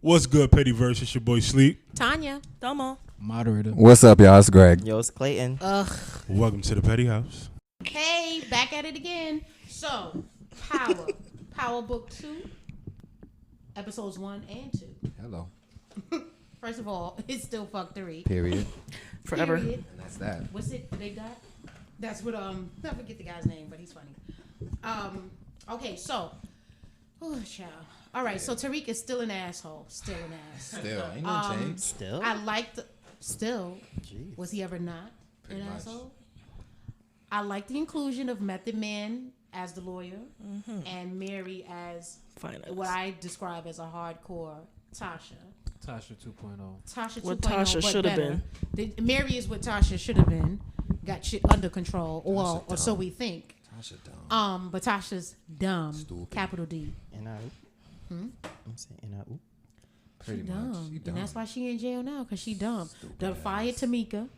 What's good, Pettyverse? It's your boy Sleep. Tanya. Domo. Moderator. What's up, y'all? It's Greg. Yo, it's Clayton. Welcome to the Petty House. Hey, back at it again. So, Power Book 2, episodes 1 and 2. Hello. First of all, it's still fuck 3. Period. Forever. Period. And that's that. What's it? The big guy? That's what, I forget the guy's name, but he's funny. Okay, so, oh, child. All right, so Tariq is still an asshole. Still an ass. Still, ain't gonna change. Still? I like the, still, Jeez. was he ever not Pretty an much. asshole? I like the inclusion of Method Man as the lawyer and Mary as Finance. what I describe as a hardcore Tasha. Tasha 2.0. Tasha 2.0, What Tasha but should have better. Mary is what Tasha should have been. Got shit under control, or so we think. Tasha dumb. But Tasha's dumb. Stupid. Capital D. I'm saying, Pretty She much. dumb. She And dumb. that's why she in jail now, because she dumb. Stupid Done fired Tamika.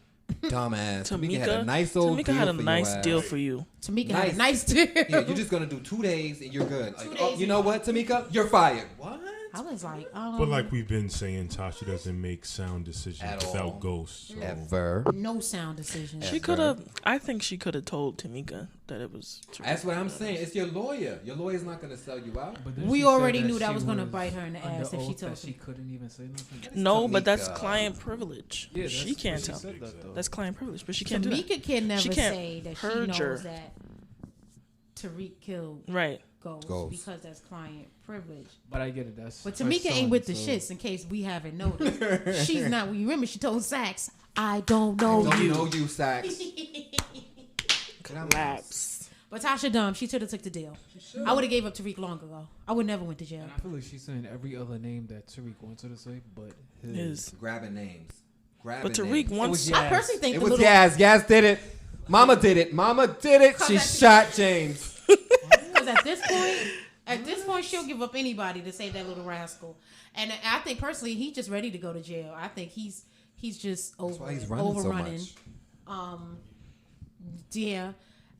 Dumbass. Tamika Tamika had a nice old Tamika deal had a for nice your deal ass. for you. Tamika had a nice deal. Yeah, you're just gonna do 2 days and you're good. Like, 2 oh, days you know what, Tamika? You're fired. What? I was like, But like we've been saying, Tasha doesn't make sound decisions At without all. Ghost. So. Ever. no sound decision. She could have. I think she could have told Tamika that it was. That's what I'm saying. It's your lawyer. Your lawyer's not gonna sell you out. But then We she said already knew that she was gonna bite her in the under ass if she oath told that she him. couldn't even say nothing. No, but that's Tamika. client privilege. Yeah, she can't tell. said that, though. That's client privilege, but she can't do that. Tamika can never She can't say that she perjure. knows that Tariq killed Right. Ghost Ghost. because that's client privilege. But I get it. That's But her Tamika son, ain't with the so- shits in case we haven't noticed. She's not. You remember she told Sax, I don't know Don't you. know you, Sax. Collapse. But Tasha dumb. She should have took the deal. I would have gave up Tariq long ago. I would never went to jail. And I feel like she's saying every other name that Tariq wanted to say, but his. Is Grabbing names. Grabbing but Tariq names. wants. I personally think It the was little. Yaz. Yaz did it. Mama did it. Mama did it. She shot James. Because at this point, she'll give up anybody to save that little rascal. And I think personally, he's just ready to go to jail. I think he's just That's why he's running overrunning. so much. Yeah,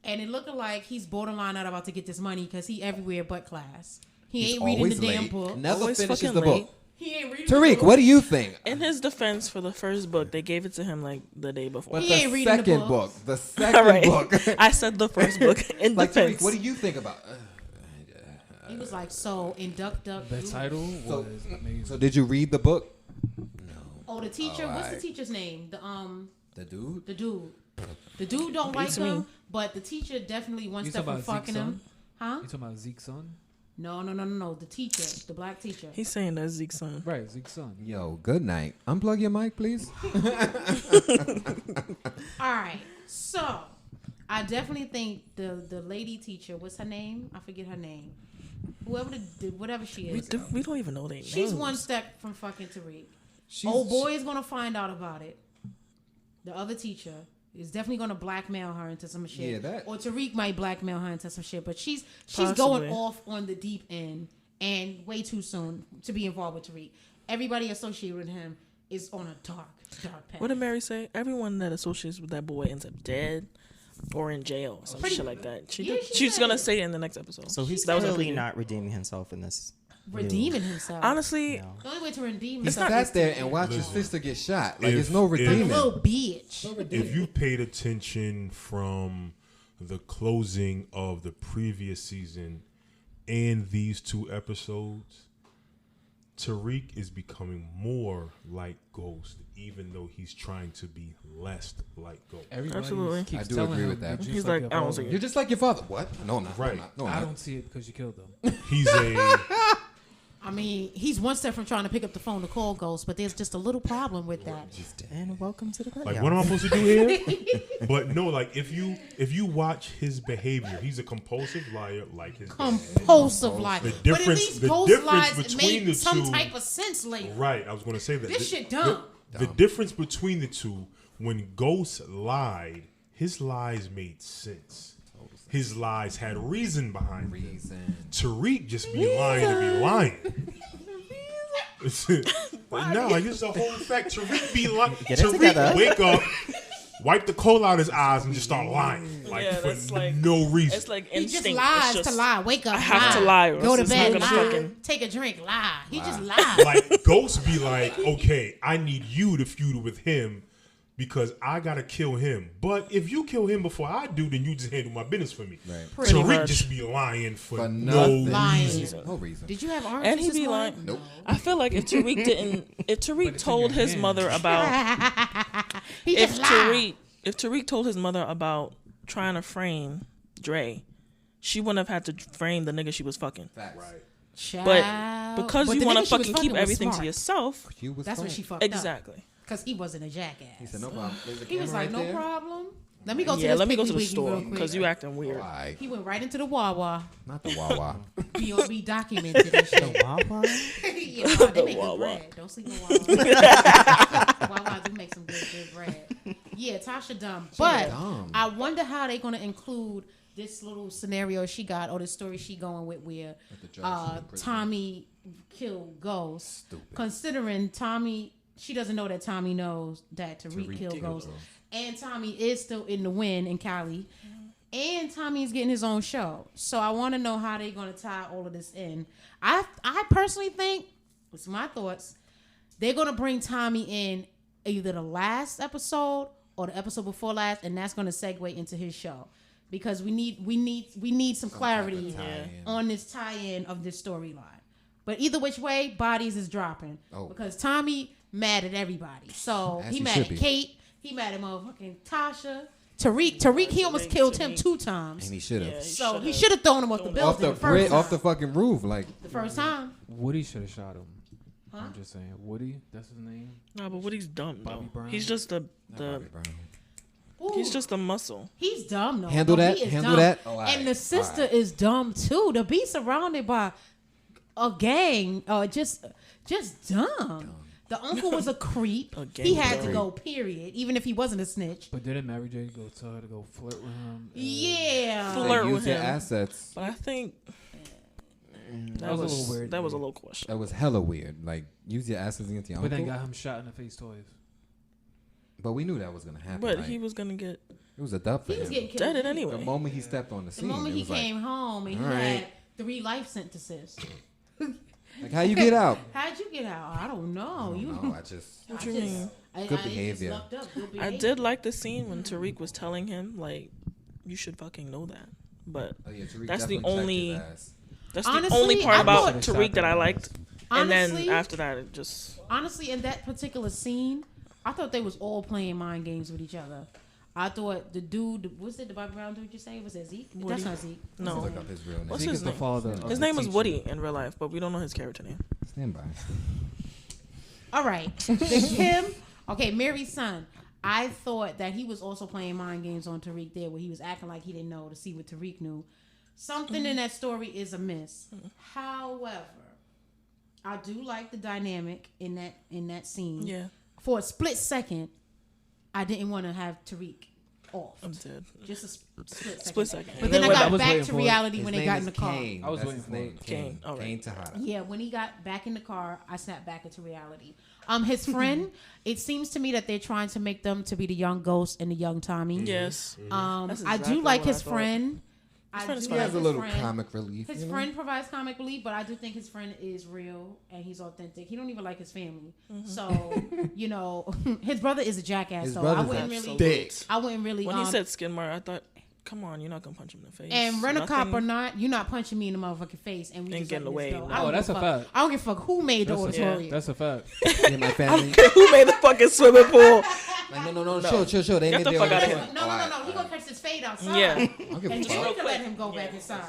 and it looking like he's borderline not about to get this money because he everywhere but class. He He's ain't reading the always damn late. book. Never Always finishes fucking the late. book. He ain't reading Tariq, the book. what do you think? In his defense, for the first book, they gave it to him like the day before. But He the ain't reading the second book. book. The All second right. book. I said the first book in Like, defense. Tariq, what do you think about He was like, so induct. The Duke. title So- was amazing. So did you read the book? Oh, the teacher. Oh, what's the alright. teacher's name? The dude? The dude. The dude don't like Beats me. him, but the teacher definitely one You step talking from about fucking Zeke's him. Huh? You talking about Zeke's son? No. The teacher, the black teacher. He's saying that's Zeke's son. Right, Zeke's son. Yo, good night. Unplug your mic, please. All right, so I definitely think the lady teacher, what's her name? I forget her name. Whoever whatever she is, We don't even know their names. she's one step from fucking Tariq. She's- Old boy is gonna find out about it. The other teacher is definitely gonna blackmail her into some shit. Yeah, that- Or Tariq might blackmail her into some shit. But she's Possibly. going off on the deep end and way too soon to be involved with Tariq. Everybody associated with him is on a dark path. What did Mary say? Everyone that associates with that boy ends up dead or in jail or some Pretty- shit like that. She Yeah, did. she She's said gonna it. say it in the next episode. So he's That was clearly a preview. not redeeming himself in this. Redeeming himself. Honestly, No. The only way to redeem He himself sat is there to and watched his Listen. sister get shot. Like, If- it's no if- like a redeeming. little bitch. If you paid attention from the closing of the previous season and these 2 episodes, Tariq is becoming more like Ghost, even though he's trying to be less like Ghost. Everybody Absolutely. keeps I do telling agree him, with that. "You're just He's like, your I don't father." see it. You're just like your father. What? No, I'm not. Right. I'm not. No, I'm I not. don't see it because you killed them. He's a I mean, he's one step from trying to pick up the phone to call Ghost, but there's just a little problem with that. And welcome to the Petty like, House. what am I supposed to do here? But no, like if you watch his behavior, he's a compulsive liar, like his dad. Compulsive life. The But at difference- least the Ghost difference lies between made the some two- type of sense later. Right, I was going to say that. This shit dumb. The difference between the two, when Ghost lied, his lies made sense. His lies had reason behind them. Reason. Tariq just be lying to be lying. No, like this is a whole fact. Tariq be lying. Get it together. Tariq wipe the coal out his eyes and just start lying, like Yeah, for that's like- no reason. It's like He instinct. just lies It's to lie. Wake up, I have to lie or Go to else it's bed, not lie. gonna fucking- Take a drink, lie. He just lies. Like Ghost be like, okay, I need you to feud with him because I gotta kill him. But if you kill him before I do, then you just handle my business for me. Right. Pretty Tariq much. just be lying for For no nothing. Lying. reason. No reason. Did you have orange And juice he this be morning? like, Nope. I feel like if Tariq in told your his hand. mother about He if just lied. Tariq told his mother about trying to frame Dre, she wouldn't have had to frame the nigga she was fucking. Facts. Right. But Child. because But you the want nigga to she was fucking keep was everything to smart. yourself, You was That's when fine. she fucked up. exactly. Because he wasn't a jackass. He said no problem. There's a He was camera like, right no there. problem. Let me go to Yeah, this let me go Piggly to the Wiggly store real quick. because you acting weird. Why? He went right into the Wawa. Not the Wawa. Be documented and shit. Wawa? Yeah, Wawa, they make Wawa. good bread. Don't sleep on Wawa. Wawa do make some good bread. Yeah, Tasha dumb. But dumb. I wonder how they gonna include this little scenario she got or this story she going with where the judge in prison. Tommy killed Ghost. Stupid. Considering Tommy, she doesn't know that Tommy knows that Tariq killed Ghost. And Tommy is still in the win in Cali. And Tommy's getting his own show. So I want to know how they're going to tie all of this in. I personally think, it's my thoughts, they're going to bring Tommy in either the last episode or the episode before last, and that's going to segue into his show. Because we need some clarity on this tie-in of this storyline. But either which way, bodies is dropping. Oh. Because Tommy mad at everybody. So As he he mad should at be. Kate. He mad at motherfucking Tasha. Tariq, he almost killed him 2 times. And he should have. Yeah, So he should have thrown him off the building Off the the first off the time. fucking roof, like The first time. Woody should have shot him. Huh? I'm just saying. Woody, that's his name. No, but Woody's dumb though. Bobby Brown? He's just the Bobby Brown. Ooh, he's just the muscle. he's dumb though. Handle No, that, he is handle dumb. that. Oh, alright, And the sister alright. is dumb too. To be surrounded by a gang, just dumb. The uncle was a creep. A He gang had to creep. go. Period. Even if he wasn't a snitch. But didn't Mary J go tell her to go flirt with him? Yeah. Flirt Use with your him. assets. But I think That was a little weird. That was a little question. That was hella weird. Like use your assets against your But uncle. then got him shot in the face twice. But we knew that was gonna happen. But like, he was gonna get it was a dub for He was him. getting killed. dead it The anyway. moment he stepped on the The scene, moment it he was like, came home and he alright. had 3 life sentences. like, how you get out? How'd you get out? I don't know. I You don't know. I just What you mean? Good behavior. I did like the scene when Tariq was telling him like, "You should fucking know that." But oh, yeah, Tariq That's the definitely checked only- his ass. that's Honestly, the only part I about thought- Tariq that I liked. And Honestly, then after that, it just honestly, in that particular scene, I thought they was all playing mind games with each other. I thought the dude, was it the Bobby Brown dude you say? Was it Zeke? Woody. That's not Zeke. no. Let's look up his real name. What's Zeke his is the name? father. of His the name was teacher. Woody in real life, but we don't know his character name. Stand by. All right. Him, okay, Mary's son. I thought that he was also playing mind games on Tariq there where he was acting like he didn't know to see what Tariq knew. Something in that story is amiss. However, I do like the dynamic in that scene. Yeah, For a split second, I didn't want to have Tariq off. I'm dead. Just a split second. Split second. But then I I got was back waiting to for it. reality His when they name got is in the car. Kane. I was That's waiting his for name. it. Kane. All right. Kane Tejada. Yeah, when he got back in the car, I snapped back into reality. His friend, it seems to me that they're trying to make them to be the young Ghost and the young Tommy. Yes. That's I exactly do like what I his thought. friend. friend is He fine. has a his little friend. comic relief. His you know? friend provides comic relief, but I do think his friend is real and he's authentic. He don't even like his family, so you know his brother is a jackass. His So I brother's wouldn't a really, dick. I wouldn't really. When he said skin mark, I thought, come on, you're not gonna punch him in the face. and rent a cop Nothing- or not, you're not punching me in the motherfucking face, and we Ain't just getting letting this away, go. no. I don't Oh, that's give a fuck. fact. I don't give a fuck who made the That's a, auditorium. that's a fact. Me and my family. Who made the fucking swimming pool? Like, no, chill. They Get made the their fuck own outta thing. here. No. He gonna catch his fade outside. Yeah. I don't give a And then fuck. we can let him go back inside.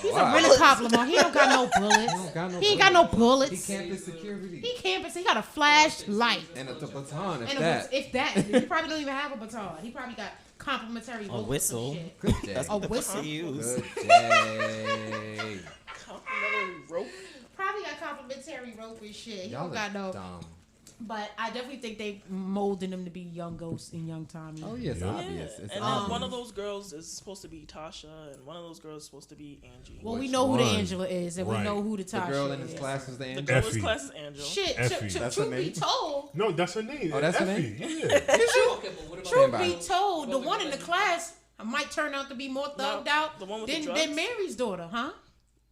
He's a Wow. rental cop, Lamar. He don't got no bullets. He ain't got no bullets. He campus security. He campus. He got a flashlight. And a baton, if And that. if that, he probably don't even have a baton. He probably got complimentary A rope or some whistle. shit. Good day. A whistle. To use. Good day. Complimentary rope. Probably got complimentary rope and shit. He Y'all don't got are no. dumb. But I definitely think they molding them to be young Ghost and young Tommy. Oh, yeah, it's Yeah. obvious. It's And obvious. then one of those girls is supposed to be Tasha, and one of those girls is supposed to be Angie. Well, we Which know who the one? Angela is, and we Right. know who the The Tasha girl in is. his class is the The Angel. girl in Effie. his class is Angel. Shit, Effie. That's her truth be name? told, No, that's her name. Oh, that's her Effie. name? Yeah. truth be told, the one in the class might turn out to be more thugged out the one with the than drugs? Mary's daughter, huh?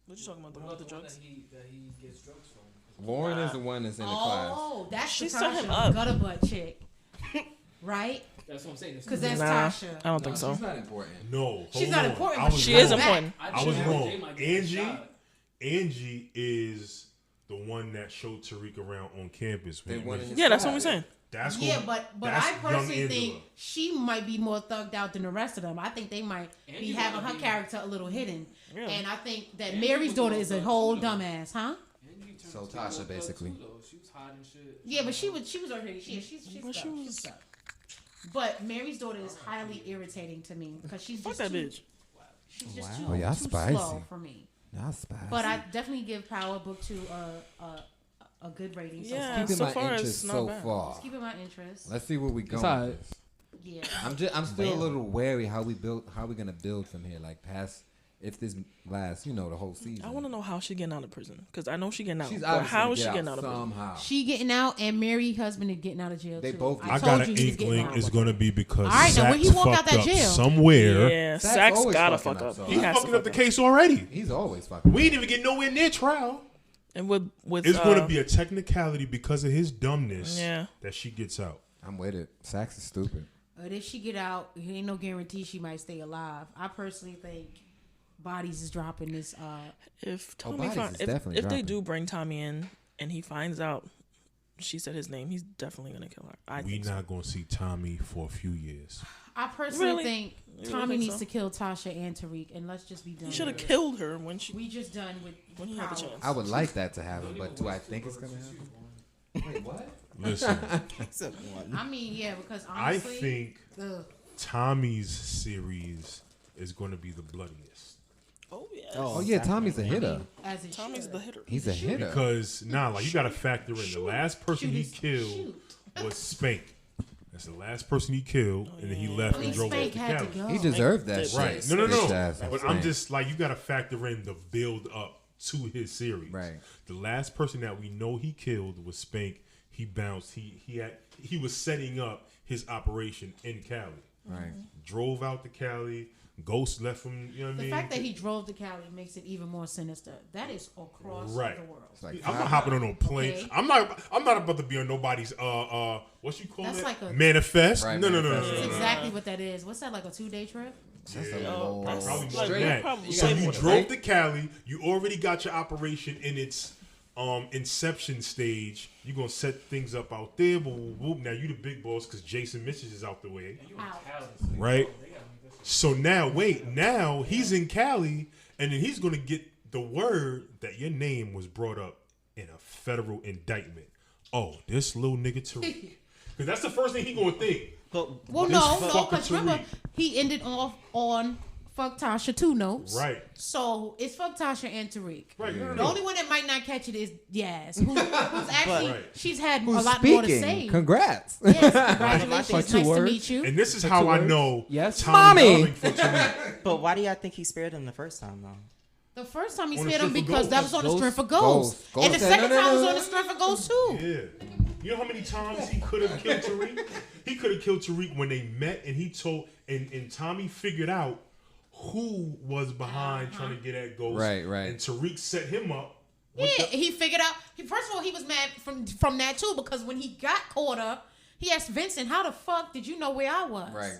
What you talking about? The one with the drugs? that he gets drugs from. Lauren is the one that's in the class. Oh, that's She the set him Tasha up. gutter butt chick, right? That's what I'm saying. Because that's Nah, Tasha. I don't think so. She's not important. No, She's hold not on. important, I but was She wrong. is important. I was wrong. Angie is the one that showed Tariq around on campus. They wanted his Yeah, that's what class. we're saying. That's Yeah, who- but that's I young personally Angela. think she might be more thugged out than the rest of them. I think they might be Angie having might her be- character a little hidden. Yeah. And I think that Angie Mary's was daughter more is a thugged whole too, though. dumbass, huh? So Tasha, basically. She was hiding shit. Yeah, but she was already she's But she stuck, was- she's stuck. But Mary's daughter is highly irritating to me because she's Fuck just that too, bitch. she's just Wow. too, Oh, y'all too spicy. slow for me. Not spicy. But I definitely give Power Book 2 a good rating. So Yeah. far. keeping so my far, interest it's not so bad. far. It's keeping my interest. Let's see where we go. It's alright. Yeah. I'm still a little wary how we gonna build from here, like past if this lasts, the whole season. I want to know how she getting out of prison because I know she getting out. She's But obviously how gonna is she get getting out out of prison? somehow. She getting out, and Mary's husband is getting out of jail. They too. both I told got an you he was getting inkling out. it's going to be because All right, now when he Sax walk out fucked that up jail- somewhere. Yeah, Sax Sax always gotta fucking fuck up, up. so- He He's has to fucking up fuck the case already. He's always fucking. We didn't even get nowhere near trial. And with It's going to be a technicality because of his dumbness Yeah. that she gets out. I'm with it. Sax is stupid. But if she get out, there ain't no guarantee she might stay alive. I personally think Bodies is dropping this. if Oh, Tommy Bodies find, is if definitely they dropping. do bring Tommy in and he finds out she said his name, he's definitely gonna kill her. I We think so. not going to see Tommy for a few years. I personally Really? think You Tommy think needs so? to kill Tasha and Tariq, and let's just be done. He should have with it. killed her when she. We just done with When he had the Power. chance. I would like that to happen, but do I think it's gonna happen? Wait, what? Listen, Except one. I mean, yeah, because I honestly, think ugh. Tommy's series is going to be the bloodiest. Oh yeah. Oh yeah, Tommy's a hitter. as it Tommy's should. the hitter. He's a hitter. Because like you got to factor in the last person Shoot he is- killed shoot. was Spank. That's the last person he killed, and then he left At and least drove off Spank to had Cali. to go. He deserved that shit. Right? No, Bitch ass But I'm Spank. just like you got to factor in the build up to his series. Right. The last person that we know he killed was Spank. He bounced. He was setting up his operation in Cali. right. Drove out to Cali. Ghost left him. You know what I The mean? fact that he drove to Cali makes it even more sinister. That is across Right. the world. It's like I'm not hopping on no plane. Okay. I'm not about to be on nobody's what you call That's it? like a- Manifest. Right, No. manifest. That's Yeah. exactly what that is. What's that, like a 2-day trip? That's a Yeah. low. That's Probably like, more than you that. probably So got you more drove right? to Cali. You already got your operation in its inception stage. You're gonna set things up out there. But whoop, now you the big boss because Jason Mitchell is out the way, Out. right? So now he's in Cali, and then he's gonna get the word that your name was brought up in a federal indictment. Oh, this little nigga Tariq. Because that's the first thing he gonna think. But Well, This no, fucking because remember, Tariq. he ended off on Fuck Tasha 2 notes. Right. So it's Fuck Tasha and Tariq. Right. No, no, The no. only one that might not catch it is Yaz, who's actually, Right. she's had Who's a lot more to speaking? say. Congrats. Yes, For congratulations. two Nice to words. meet you. And this is For how two I words? know Yes. Tommy Mommy. coming for Tariq. but why do y'all think he spared him the first time though? The first time he On the spared him strength of because Ghost. that was on the strength of Ghost. Ghost. Ghost And the said, second "No, no, time was no, on no." the strength of Ghost too. Yeah. You know how many times he could have killed Tariq? He could have killed Tariq when they met and he told and Tommy figured out who was behind trying to get at Ghost. Right, right. And Tariq set him up. Yeah, he figured out. First of all, he was mad from that too because when he got caught up, he asked Vincent, "How the fuck did you know where I was?" Right.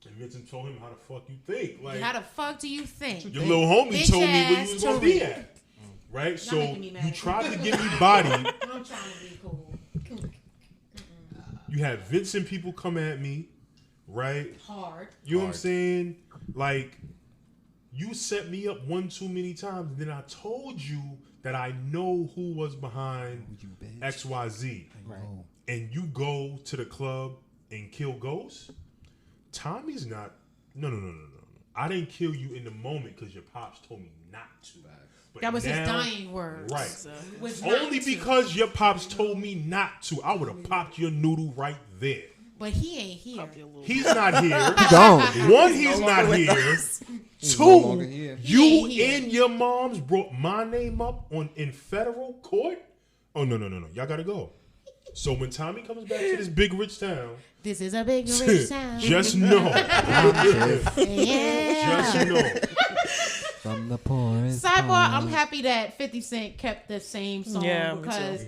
And Vincent told him how the fuck you think. Like How the fuck do you think? your little homie Bitch told me where you was ass gonna be Tariq. at. Right? So making me mad. you tried to give me body. I'm trying to be cool. You had Vincent people come at me, right? Hard. You know what I'm Hard. saying? Like, you set me up one too many times, and then I told you that I know who was behind XYZ. Right. And you go to the club and kill Ghost? Tommy's not. No. I didn't kill you in the moment because your pops told me not to. But That was his now- dying words. Right. Was not Only to. because your pops told me not to. I would have popped your noodle right there. But he ain't here. He's not here. Gone. One, he's not here. He's no longer Two, here. you He ain't here. and your moms brought my name up in federal court. Oh no. Y'all gotta go. So when Tommy comes back to this big rich town, This is a big rich town. just know. Yeah. Just know. From the poorest. Sidebar, I'm happy that 50 Cent kept the same song Yeah, me because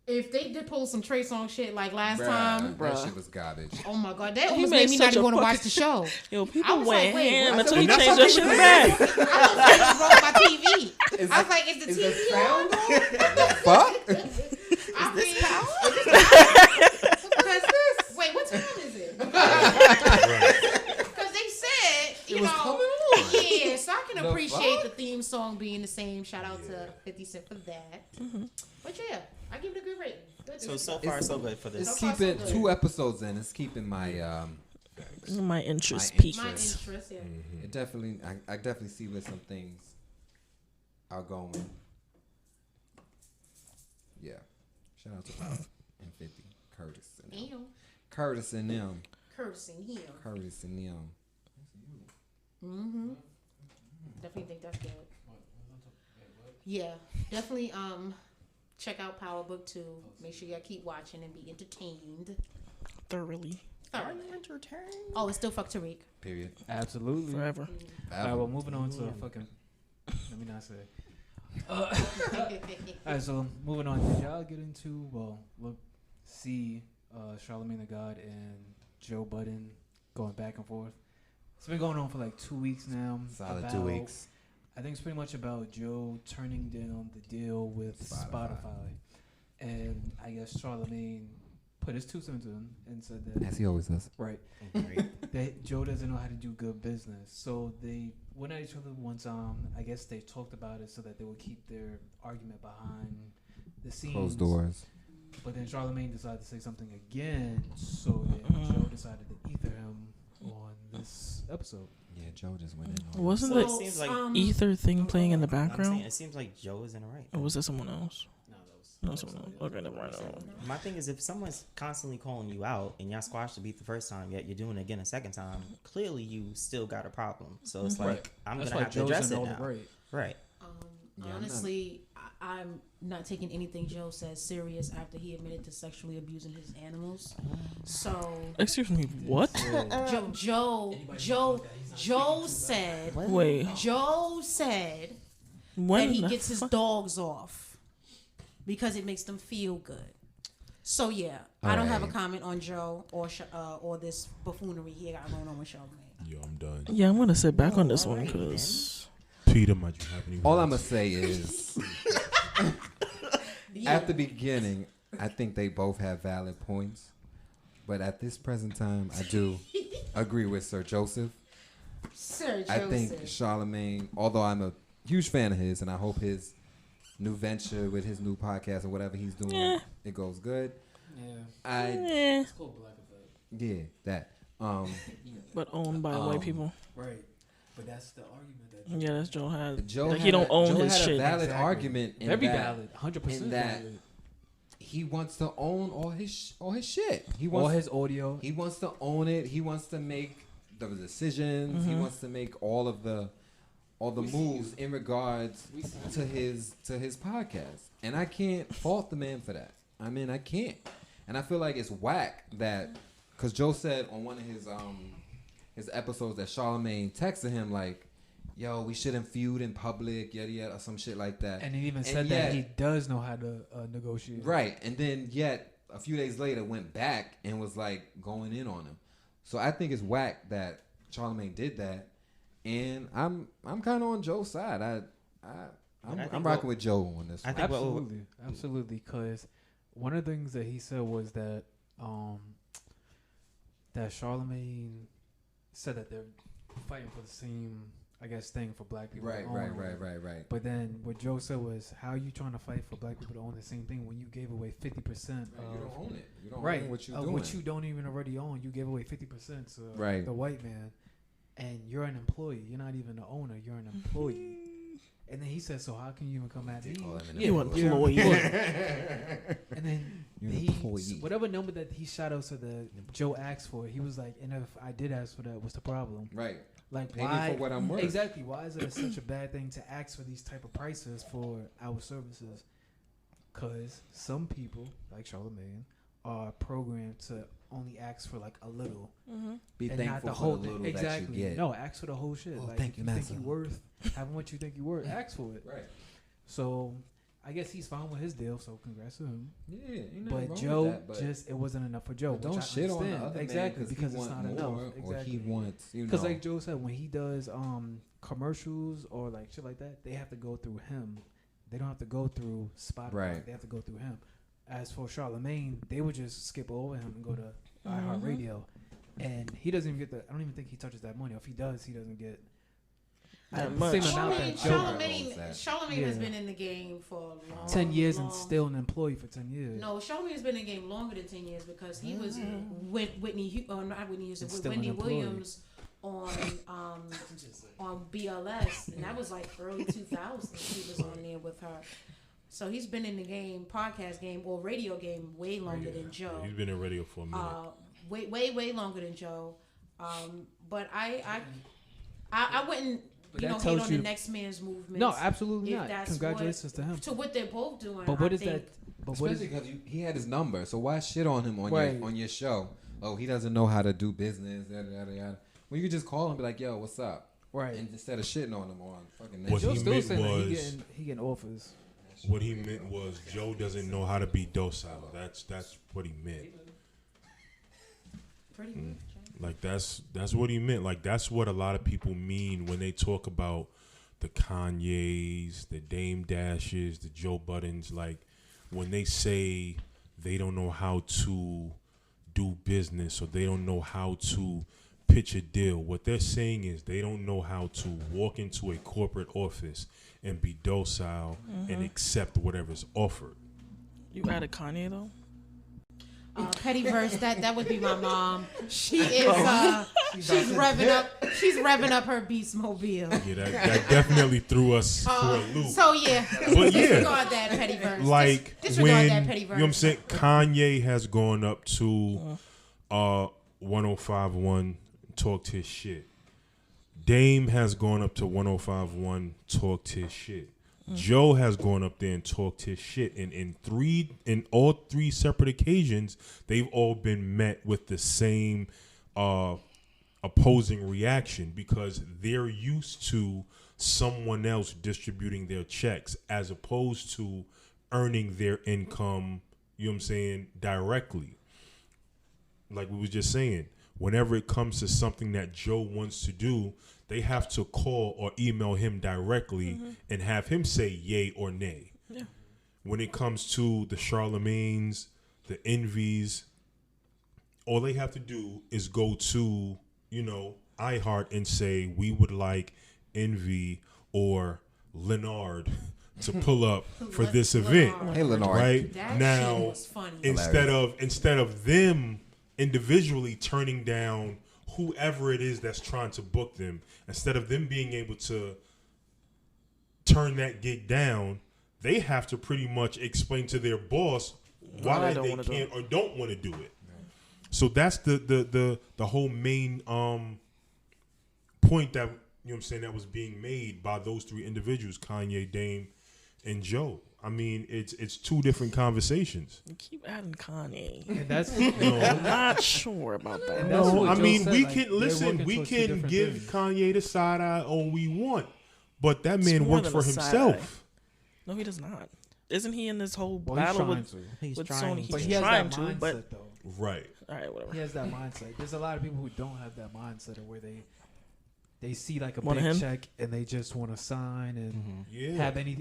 if they did pull some Trey Songz shit like last time, That shit was garbage. oh my god, that He almost made made me not such even a want to watch fucking- the show. Yo, I people was went like, wait, ham what? until he And that's changed how that shit people back. I was wrong with my TV. I was like, is the TV on? Fuck. Is this power? Wait, what time is it? Because they said, you know, yeah, so I can appreciate the theme song being the same. Shout out to 50 Cent for that. But yeah, I give it a good rating. Good. So far, so good for this. It's So far, so keeping good. 2 episodes in. It's keeping my My interest My peaked. My interest, yeah. It definitely, I definitely see where some things are going. Yeah. Shout out to Bob and 50, Curtis and them. Damn. Curtis and them. Cursing him. Curtis and them. Mm-hmm. Definitely think that's good. Yeah, definitely check out Power Book 2. Make sure y'all keep watching and be entertained. Thoroughly. Thoroughly. Oh, it's still fuck Tariq. Period. Absolutely. Forever. All right, well, moving on to fucking. Let me not say. All right, so moving on. Did y'all get into see Charlamagne the God and Joe Budden going back and forth? It's been going on for like 2 weeks now. Solid 2 weeks. I think it's pretty much about Joe turning down the deal with Spotify. And I guess Charlamagne put his 2 cents in and said that As he always does. right that Joe doesn't know how to do good business. So they went at each other one time. I guess they talked about it so that they would keep their argument behind the scenes. Closed doors. But then Charlamagne decided to say something again, so then Joe decided to ether him on this episode. Yeah, Joe just went in. On Wasn't So the it seems like ether thing playing in the I'm saying background? it seems like Joe is in the right. Or was that someone else? No, No, someone else. Okay, never mind. My thing is, if someone's constantly calling you out and y'all squashed the beat the first time, yet you're doing it again a second time, clearly you still got a problem. So it's like I'm That's gonna why have to Joe's address in it all now. the right. Right. Yeah, I'm Honestly, I'm not taking anything Joe says serious after he admitted to sexually abusing his animals. So Excuse me, what? Joe said Wait, Joe said when that he the gets his fuck? dogs off because it makes them feel good. So yeah, I don't have a Alright. comment on Joe or this buffoonery he got going on with Charlamagne. Yo, I'm done. Yeah, I'm gonna sit back on this one because Peter, might you have any All words? I'm going to say is, at the beginning, I think they both have valid points. But at this present time, I do agree with Sir Joseph. Sir Joseph. I think Charlamagne, although I'm a huge fan of his, and I hope his new venture with his new podcast or whatever he's doing, it goes good. Yeah. eh, Cool Black Effect. Yeah, that. but owned by white people. Right. But that's the argument that Yeah, that's Joe had. Joe Like, had he don't own Joe his had shit. a valid Exactly. argument in very that valid, 100% in that valid. he wants to own all his shit. He All wants his audio. he wants to own it. He wants to make the decisions. He wants to make all the moves in regards to his podcast. And I can't fault the man for that. I mean, I can't. And I feel like it's whack that because Joe said on one of his episodes that Charlamagne texted him like, yo, we shouldn't feud in public, yada yada, or some shit like that. And he even And said yet- that he does know how to negotiate. Right, and then yet a few days later went back and was like going in on him. So I think it's whack that Charlamagne did that, and I'm kind of on Joe's side. I'm think rocking with Joe on this. I one. think Absolutely. Because one of the things that he said was that that Charlamagne said that they're fighting for the same, I guess, thing for black people. to Right. own. But then what Joe said was, how are you trying to fight for black people to own the same thing when you gave away 50% You don't own it. You don't right, own what you're of doing. what you don't even already own. You gave away 50% to Right. the white man, and you're an employee. You're not even the owner. You're an employee. And then he said, "So how can you even come at me?" You employee. And then whatever number that he shot out to the Joe asked for, he was like, "And if I did ask for that, what's the problem?" Right. Like, Pay why? me for what I'm worth. Exactly. Why is it such a bad thing to ask for these type of prices for our services? Because some people, like Charlamagne, are programmed to only ask for like a little. Be and thankful not the for whole the little thing. Exactly. that you get. No, ask for the whole shit. Oh, like, thank if you, think Massa. you worth having what you think you worth, ask for it. Right. So I guess he's fine with his deal. So congrats to him. Yeah. Ain't nothing But wrong Joe, with that, but just it wasn't enough for Joe. don't which I shit on the understand. other exactly man because he it's want not more, enough. or he wants. Because like Joe said, when he does commercials or like shit like that, they have to go through him. They don't have to go through Spotify. Right. They have to go through him. As for Charlamagne, they would just skip over him and go to iHeartRadio, and he doesn't even get the. I don't even think he touches that money. If he does, he doesn't get That the much. same amount that Joe. Charlamagne has been in the game for a long 10 years long, and still an employee for 10 years. No, Charlamagne has been in the game longer than 10 years because he was with not Whitney Houston, And with still an Wendy employee. Williams on BLS, and that was like early 2000s. He was on there with her. So he's been in the game, podcast game or radio game way longer than Joe. He's been in radio for a minute. Way longer than Joe. But I wouldn't But hate that on tells the you- next man's movement. No, absolutely If not. that's Congratulations to him. to what they're both doing. But what I is think, that? But what is Especially because he had his number, so why shit on him on Right. your show? Oh, he doesn't know how to do business. Yada yada yada. Well, you could just call him and be like, "Yo, what's up?" right? And instead of shitting on him on fucking. What Joe he still meant saying that was- he getting offers. What he meant was Joe doesn't know how to be docile. That's what he meant. pretty much. Like that's what he meant. Like that's what a lot of people mean when they talk about the Kanyes, the Dame Dashes, the Joe Buttons. Like when they say they don't know how to do business or they don't know how to pitch a deal, what they're saying is they don't know how to walk into a corporate office and be docile and accept whatever's offered. You added Kanye though? Pettyverse, that would be my mom. She is she's revving up her beast mobile. Yeah, that definitely threw us for a loop. So yeah, But yeah, disregard that Pettyverse. like Disregard when that Pettyverse. you know what I'm saying, Kanye has gone up to 105.1, talked his shit. Dame has gone up to 105.1, talked his shit. Joe has gone up there and talked his shit, and in all three separate occasions, they've all been met with the same opposing reaction because they're used to someone else distributing their checks as opposed to earning their income, you know what I'm saying, directly. Like we was just saying, whenever it comes to something that Joe wants to do, they have to call or email him directly and have him say yay or nay. Yeah. When it comes to the Charlemagnes, the Envies, all they have to do is go to, iHeart and say, we would like Envy or Leonard to pull up for this event. Hey, Leonard. Right? That Now, shit was funny. instead of them individually turning down whoever it is that's trying to book them, instead of them being able to turn that gig down, they have to pretty much explain to their boss why they can't or don't want to do it. So that's the whole main point that, you know what I'm saying, that was being made by those three individuals, Kanye, Dame, and Joe. I mean, it's two different conversations. You keep adding Kanye. And that's I'm not sure about that. And that's No, what I Joe mean, said, we like, can they're listen. working We towards two can different give things. Kanye the side eye all we want, but that It's man more works than for a side himself. No, he does not. Isn't he in this whole Well, he's battle trying with to. He's with trying Sony? to. But He's he has trying that to, mindset but though. Right. all right, whatever. He has that mindset. There's a lot of people who don't have that mindset of where they see like a Want big him? check and they just want to sign and Yeah.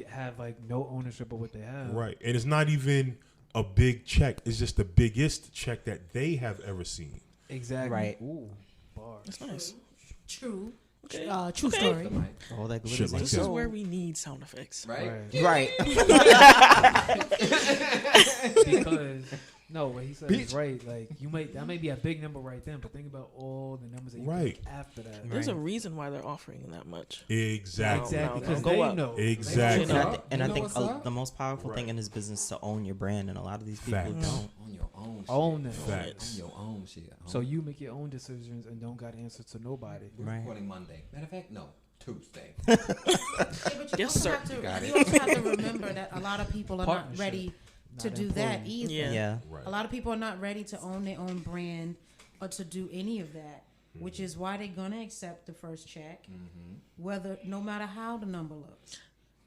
have like no ownership of what they have. Right. And it's not even a big check. It's just the biggest check that they have ever seen. Exactly. Right. Ooh, bars. That's nice. True. Okay. True Okay. story. All that Shit glitters like This that. is where we need sound effects. Right? Right. Right. Because No, what he said is right. Like that may be a big number right then, but think about all the numbers that you make after that. There's a reason why they're offering that much. Exactly. Because go they up. know. Exactly. And I think the most powerful thing in this business is to own your brand, and a lot of these people Facts. don't. On your own shit. Own that. Facts. On your own shit. So you make your own decisions and don't got answers to nobody. We're recording Monday. Matter of fact, no. Tuesday. Yeah, but you Yes, also sir. have to, got you it. also have to remember that a lot of people are not Partnership. ready to Not do that employees. either. Yeah. Right. A lot of people are not ready to own their own brand or to do any of that, which is why they're gonna accept the first check, whether no matter how the number looks,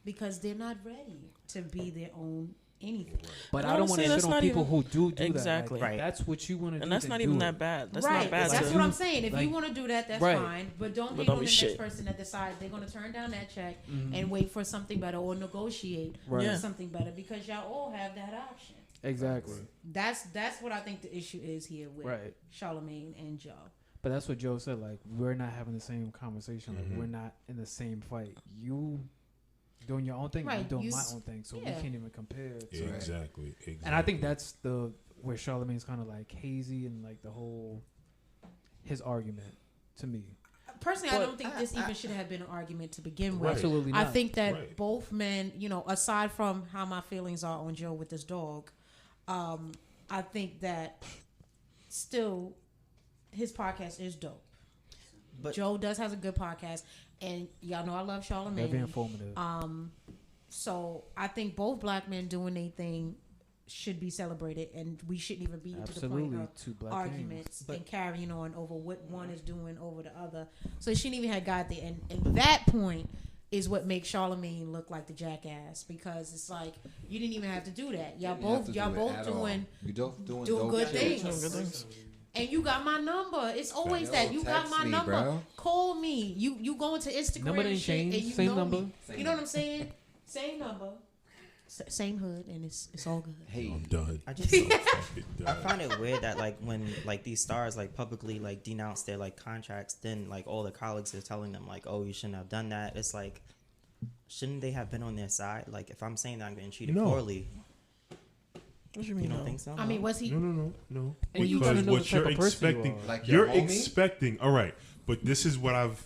because they're not ready to be their own anything. But I I don't would want say to that's shit on not people even- who do Exactly. that. Like, Right. That's what you want to do. And that's then not do even it. that bad. That's right, not bad. that's to, what I'm saying. If like- you want to do that, that's Right. fine. But don't hate don't on be the shit. next person that decides they're going to turn down that check and wait for something better or negotiate Right. Yeah. something better because y'all all have that option. Exactly. That's what I think the issue is here with Right. Charlemagne and Joe. But that's what Joe said. Like, we're not having the same conversation. Like, we're not in the same fight. You doing your own thing, Right, I'm doing you my s- own thing. So we yeah. can't even compare. To Exactly. And I think that's where Charlemagne's kind of like hazy and like the whole his argument to me. Personally, But I don't think this even should have been an argument to begin with. Right. Absolutely I not. think that Right. both men, aside from how my feelings are on Joe with this dog, I think that still his podcast is dope. But Joe has a good podcast, and y'all know I love Very Charlemagne. informative. So I think both black men doing their thing should be celebrated, and we shouldn't even be to the Absolutely, point of two black arguments But- and carrying on over what one is doing over the other. So it shouldn't even have got there. And that point is what makes Charlemagne look like the jackass, because it's like you didn't even have to do that. Y'all both doing You both doing doing dope good shit. things. And you got my number. It's always Yo, that. You got text my me, number. bro. Call me. You go into Instagram Number and didn't shit, change. and you Same know number. me. You know what I'm saying? Same number. Same hood, and it's all good. Hey, I'm done. I just Fucking I done. find it weird that like when like these stars like publicly like denounce their like contracts, then like all their colleagues are telling them like, oh, you shouldn't have done that. It's like, shouldn't they have been on their side? Like if I'm saying that I'm getting treated No. poorly, What you you mean? don't no? think so? I mean, was he? No. And you gotta Because know what the you're type of person you expecting, are. Like your you're homie? expecting. All right, but this is what I've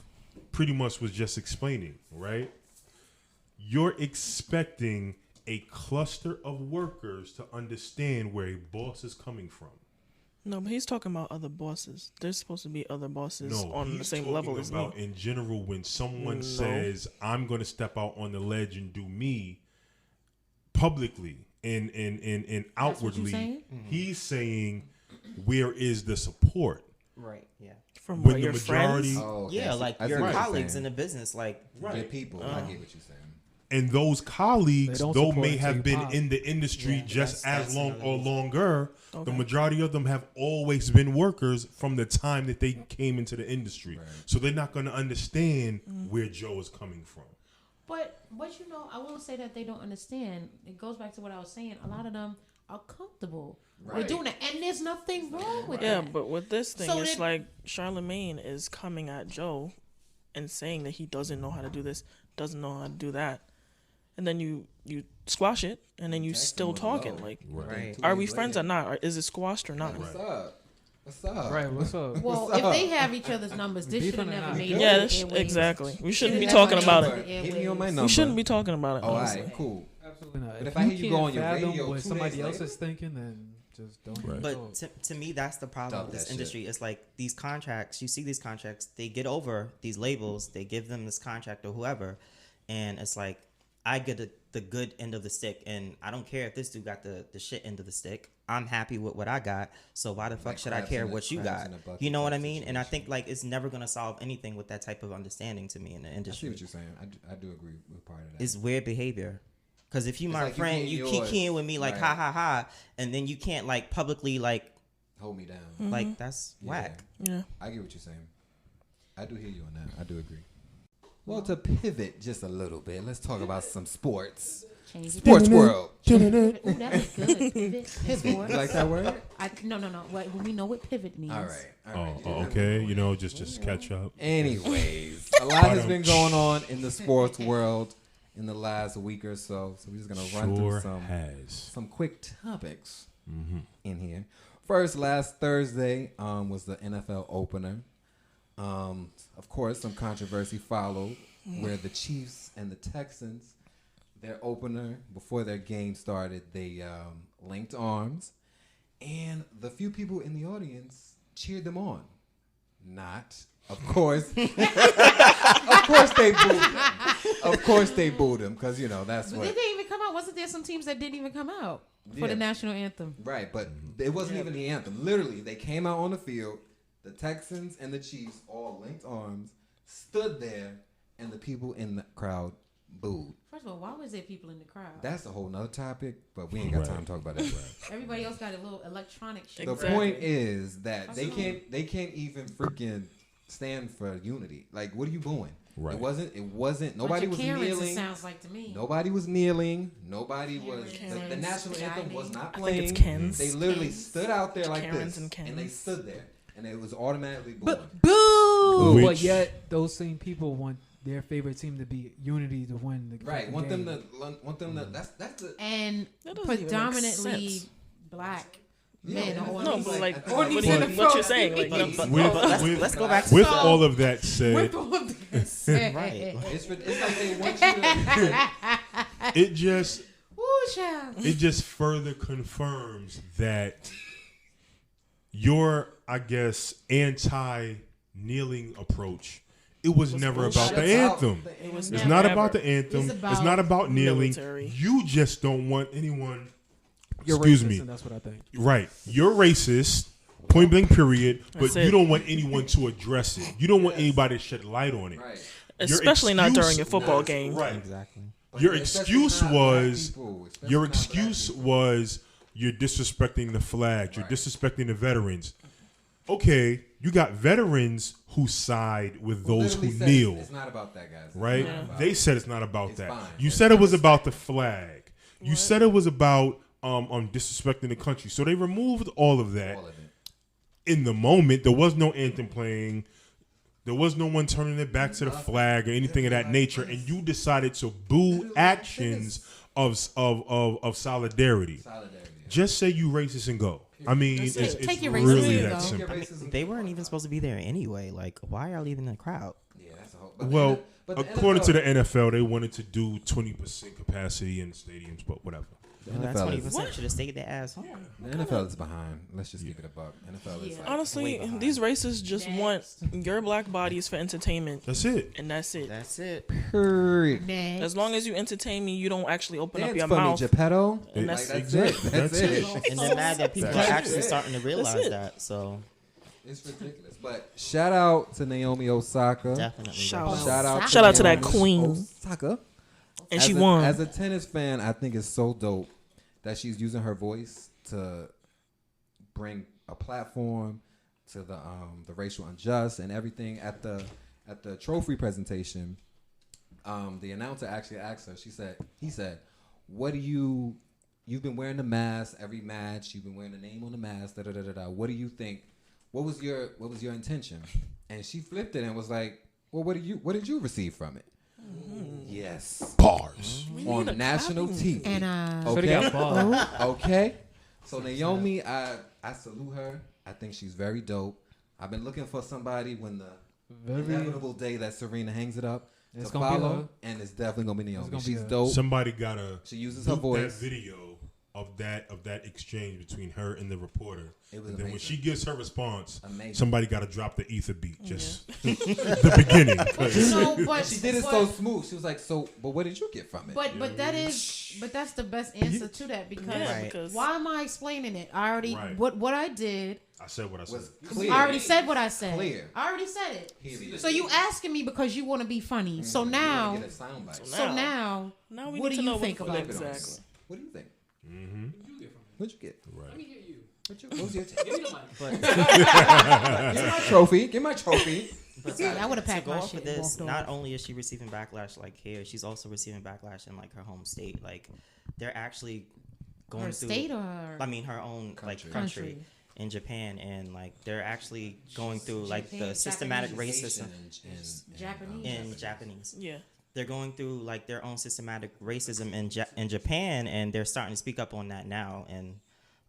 pretty much was just explaining. Right, you're expecting a cluster of workers to understand where a boss is coming from. No, but he's talking about other bosses. There's supposed to be other bosses No, on the he's same talking level as me. about in general when someone No. says, "I'm going to step out on the ledge and do me," publicly and what you outwardly, saying? he's saying, "Where is the support?" Right. Yeah. From When what, the your majority- friends? Oh, okay. Yeah, I see- like I see your what you're colleagues saying. in the business, like Your people. I get what you're saying. And those colleagues, They don't though support may until have you been pop. in the industry Yeah, just that's as long another or reason. longer, the Okay. majority of them have always been workers from the time that they came into the industry. Right. So they're not going to understand where Joe is coming from. But I won't say that they don't understand. It goes back to what I was saying. A lot of them are comfortable with Right. doing that, and there's nothing wrong with Yeah, that. but with this thing, So it's then- like Charlemagne is coming at Joe and saying that he doesn't know how to do this, doesn't know how to do that. And then you squash it, and then you Text still him talking. low. Like, Right. 2 are we days friends later. or not? Or is it squashed or not? What's up? What's up? Right, what's up? Well, if they have each other's numbers, this Beefing should have or never not? made it. Yeah, to that's, the airwaves. exactly. We shouldn't be Shouldn't talking have about made it. to the Hit me on my airwaves. number. We shouldn't be talking about it. Oh, all honestly. right, cool. Absolutely not. But if I hear you go on your can't fathom radio what 2 somebody days else later- is thinking, then just don't. Right. But talk. to me, that's the problem Dump with this that industry. shit. It's like these contracts. You see these contracts. They get over these labels. They give them this contract or whoever, and it's like I get the good end of the stick, and I don't care if this dude got the shit end of the stick. I'm happy with what I got. So why the fuck Like should I crabs care in a- what you crabs got? in a bucket You know what I type mean? And I situation. think like it's never gonna solve anything with that type of understanding to me in the I see industry. what you're saying. I do agree with part of that. It's weird behavior. Because if you It's my like you friend, getting you yours. kikiing with me like Right. ha ha ha, and then you can't like publicly like Hold me down. like that's Yeah. whack. Yeah. I get what you're saying. I do hear you on that. I do agree. Well, to pivot just a little bit, let's talk about some sports. Change it. Sports world. Ooh, that was good. Pivot. You like that word? No. What we know what pivot means. All right. Oh, okay. You know, just catch up. Anyways, a lot has been going on in the sports world in the last week or so. So we're just gonna run through Sure some has. some quick topics. in here. First, last Thursday was the NFL opener. Of course, some controversy followed where the Chiefs and the Texans, their opener, before their game started, they linked arms. And the few people in the audience cheered them on. Not, of course. Of course they booed them. Of course they booed them because, that's But what. did they even come out? Wasn't there some teams that didn't even come out for the national anthem? Right, but it wasn't even the anthem. Literally, they came out on the field. The Texans and the Chiefs all linked arms, stood there, and the people in the crowd booed. First of all, why was there people in the crowd? That's a whole nother topic, but we ain't got time to talk about that. Everybody else got a little electronic shit. The point is that they can't even freaking stand for unity. Like, what are you booing? Right. It wasn't. Nobody was kneeling. It sounds like to me. Nobody was kneeling. Nobody was. The national anthem was not playing. I think it's Ken's. They literally stood out there like Karen's this, and Ken's. and they stood there, and it was automatically booing. Boo! But yet, those same people want their favorite team to be Unity to win the Right. Want game. them to. That's the. And That doesn't even make predominantly sense. black Yeah, men. yeah. Or No, these- but like, or what, these you- in the what you're front. saying? Like, Let's go back to With So- all of that said, With all of this, Right. It's like they want you to. it just Woo, child. it just further confirms that your, I guess, anti-kneeling approach. It was never about the anthem. It was It's never, not ever. about the anthem. It's It's, about not about kneeling. military. You just don't want anyone. You're excuse racist, me. and that's what I think. Right. You're racist. Point blank. Period. But That's you it. don't want anyone to address it. You don't want anybody to shed light on it. Right. Your Especially not excuse- during a football game. Right. Exactly. Your Especially excuse not black was people, especially your not black excuse people. was you're disrespecting the flag. You're Right. disrespecting the veterans. Okay, you got veterans who side with those who Literally said kneel, It's not about that, guys. It's right? not about They it. said it's not about It's that. fine. You It's said it was not about the flag. You said it was about disrespecting the country. So they removed all of that. All of it. In the moment, there was no anthem playing. There was no one turning their back to the flag or anything of that nature, and you decided to boo actions of solidarity. Solidarity. Just say you racist and go. I mean, That's it's, it. it's Take your really racism that and go. simple. Take your racism They too weren't far. even supposed to be there anyway. Like, why are leaving the crowd? Yeah, that's a whole. Well, but the according to the NFL NFL, they wanted to do 20% capacity in the stadiums, but whatever. Well, that NFL 20% should have stayed their ass home. The NFL is behind. Let's just give it a buck. NFL is Yeah. like Honestly, way behind. these racists just want your black bodies for entertainment, That's it. and that's it. That's it. Period. Next. As long as you entertain me, you don't actually open up Dance your for mouth. me, Geppetto. And Like, that's that's it. it. That's That's it. And they're mad that people are That's actually it. starting to realize it. that. So It's ridiculous. But shout out to Naomi Osaka. definitely. Shout guys. out. Shout out to that Naomi queen. Osaka. And As she a- won. As a tennis fan, I think it's so dope that she's using her voice to bring a platform to the racial unjust and everything at the trophy presentation. The announcer actually asked her. He said, "What do you've been wearing the mask every match? You've been wearing the name on the mask. Da da da da da. What do you think? What was your intention?" And she flipped it and was like, "Well, what did you receive from it?" Yes. Bars. On national TV. And So they got balls. Okay. So Naomi, I salute her. I think she's very dope. I've been looking for somebody when the inevitable day that Serena hangs it up It's to gonna be follow, her. and it's definitely gonna be Naomi. gonna be She's her. dope. Somebody gotta She uses her boot voice. that video of that exchange between her and the reporter. It was And then when amazing. she gives her response, Amazing. somebody got to drop the ether beat. Just the beginning. 'cause- no, but She did it but, so smooth. She was like, but what did you get from it?" But that's the best answer to that because Yeah, Right. because why am I explaining it? I already Right. what I did. I said what I said. was clear. I already said what I said. Clear. I already said it. Period. So you asking me because you want to be funny. So You now, wanna get a soundbite. so now, now we what need do to you know think what about Flip it on this? exactly. What do you think? Mm-hmm. What'd you get? Right. What was your But Get my trophy. Get my trophy. I would have to packed go my off shit of and this, walked not off. only is she receiving backlash like here, she's also receiving backlash in like her home state. Like they're actually going Her through. state or her I mean, her own like country in Japan, and like they're actually going through like the Japan, systematic Japanese. racism Japanese. in Japanese. Yeah. They're going through like their own systematic racism in Japan, and they're starting to speak up on that now. And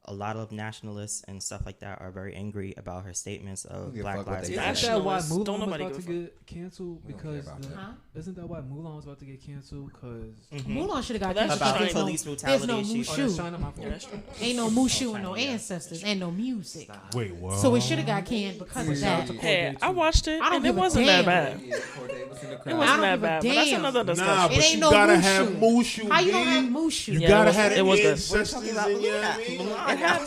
a lot of nationalists and stuff like that are very angry about her statements of give a Black fuck what Lives they Matter. say. Isn't that why Nationalists, don't Mulan was nobody about to give a get canceled? We don't care Because about that. isn't that why Mulan was about to get canceled? Because Mulan should have got But that's canceled. About There's no- police There's brutality. no she- oh, that's Mushu. China, my Yeah, fault. that's true. Ain't no Mushu and no China, yeah. ancestors and no music. Wait, what? So it should have got canned because of that. Hey, I watched it, I don't and it give a wasn't that damn. bad. Yeah, Corday was in the It crowd. I wasn't don't that give a bad, but that's damn. another Nah, discussion. but It ain't you no gotta Mushu. have Mushu. How you gonna have babe. Mushu? You Yeah, gotta it have was- it was the good. ancestors We're in talking your about I mean? Mulan. It had-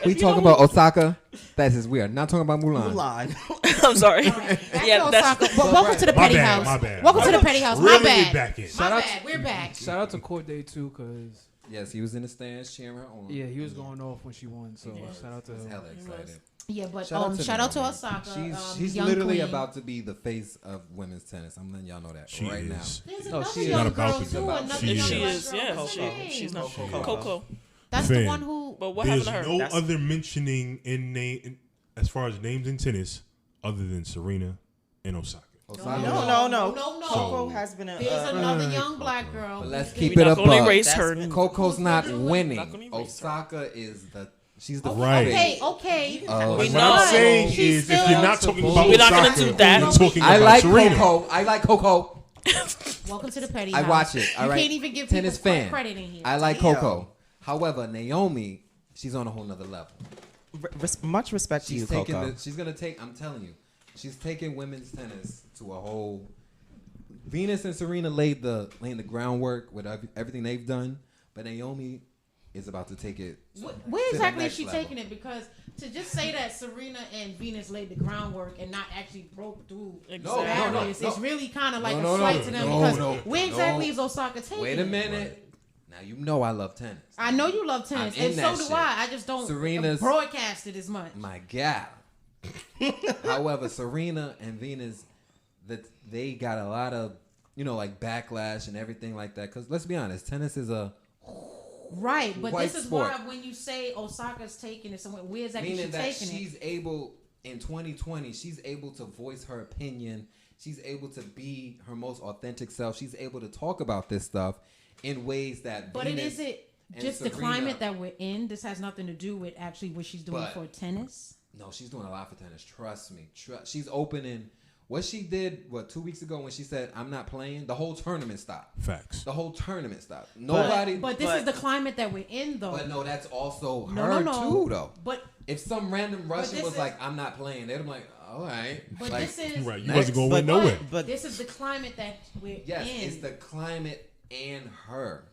We if you talking don't- about Osaka. That is weird. Not talking about Mulan. Mulan. I'm sorry. Back Yeah, to that's Osaka. But welcome to the My petty bad, house. my bad. Welcome to the petty house. Really My bad. back in. My Shout out bad. We're back. Shout out to Court Day too, because Yes, he was in the stands cheering her on. yeah, he was going off when she won. So shout out to He was him. hella excited. Yeah, but Shout out to shout out to Naomi. Osaka. She's young literally queen. about to be the face of women's tennis. I'm letting y'all know that She right is. There's No, another she is. young Not about girl to too. be. Another She young She black is, girl. yeah. What's her name? She's not She is. Coco. That's Fam. the one who. But what There's happened to her? no That's- other mentioning in name as far as names in tennis other than Serena and Osaka. Osaka. No. No. Coco has been a. There's another young black girl. But let's who's- keep We're it not up. gonna erase her. That's- Coco's not Not gonna winning. erase her. Osaka is she's the Okay, face. okay. Oh, We What know. I'm saying She's is, if you're not still- talking about We're not Osaka, gonna do that. you're talking I about like Serena. Coco. I like Coco. Welcome to the petty I house. watch it. All You right. can't even give Tennis people fan. credit in here. I like Damn. Coco. However, Naomi, she's on a whole nother level. Much respect to you, She's taking Coco. she's gonna take. I'm telling you, she's taking women's tennis to a whole. Venus and Serena laying the groundwork with everything they've done, but Naomi is about to take it. Where to the exactly is next she level. taking it? Because to just say that Serena and Venus laid the groundwork and not actually broke through Exactly. barriers, no. it's really kind of like No, a no, slight no, to them. no, Because no, where exactly no. is Osaka taking Wait a it? minute. Now you know I love tennis. I know you love tennis, I'm in and so that do shit. I. I just don't Serena's- broadcast it as much. My God. However, Serena and Venus, that they got a lot of like backlash and everything like that. Because let's be honest, tennis is a Right, but white this is sport. why when you say Osaka's taking it somewhere, where exactly meaning she that taking she's able in 2020. She's able to voice her opinion. She's able to be her most authentic self. She's able to talk about this stuff in ways that. But Venus it isn't and just the Serena- climate that we're in. This has nothing to do with actually what she's doing But- for tennis. No, she's doing a lot for tennis. Trust me. She's opening. What she did, 2 weeks ago when she said, "I'm not playing," the whole tournament stopped. Facts. The whole tournament stopped. Nobody. But this is the climate that we're in, though. But no, that's also No, her no. too, though. But If some random Russian this was is- like, "I'm not playing," they'd be like, "All right." but Like, this is Right, you Next. wasn't going to win But- nowhere. But this is the climate that we're yes, in. it's the climate and her.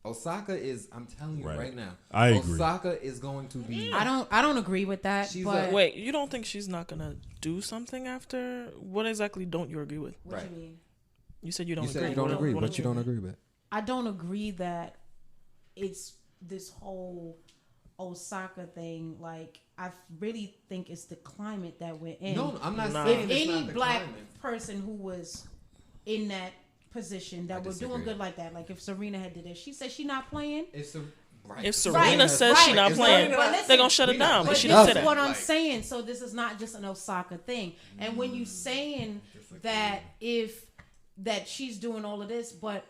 Osaka is. I'm telling you Right. right now. I agree. Osaka is going to be. I don't agree with that. She's but Wait, you don't think she's not gonna do something after? What exactly don't you agree with? what Right. do you mean? You said you don't You agree. said you don't agree. What What you do don't agree with? I don't agree that it's this whole Osaka thing. Like, I really think it's the climate that we're in. No, I'm not Nah. saying If it's any not the black climate. person who was in that position that I were doing disagree. good like that, like if Serena had did this, she said she not playing. It's a, right. If Right, Serena says right. she not It's playing, But listen, they're gonna shut it we not down. But But this she is didn't say that. what I'm Like- saying. So this is not just an Osaka thing. And when you saying that that she's doing all of this, but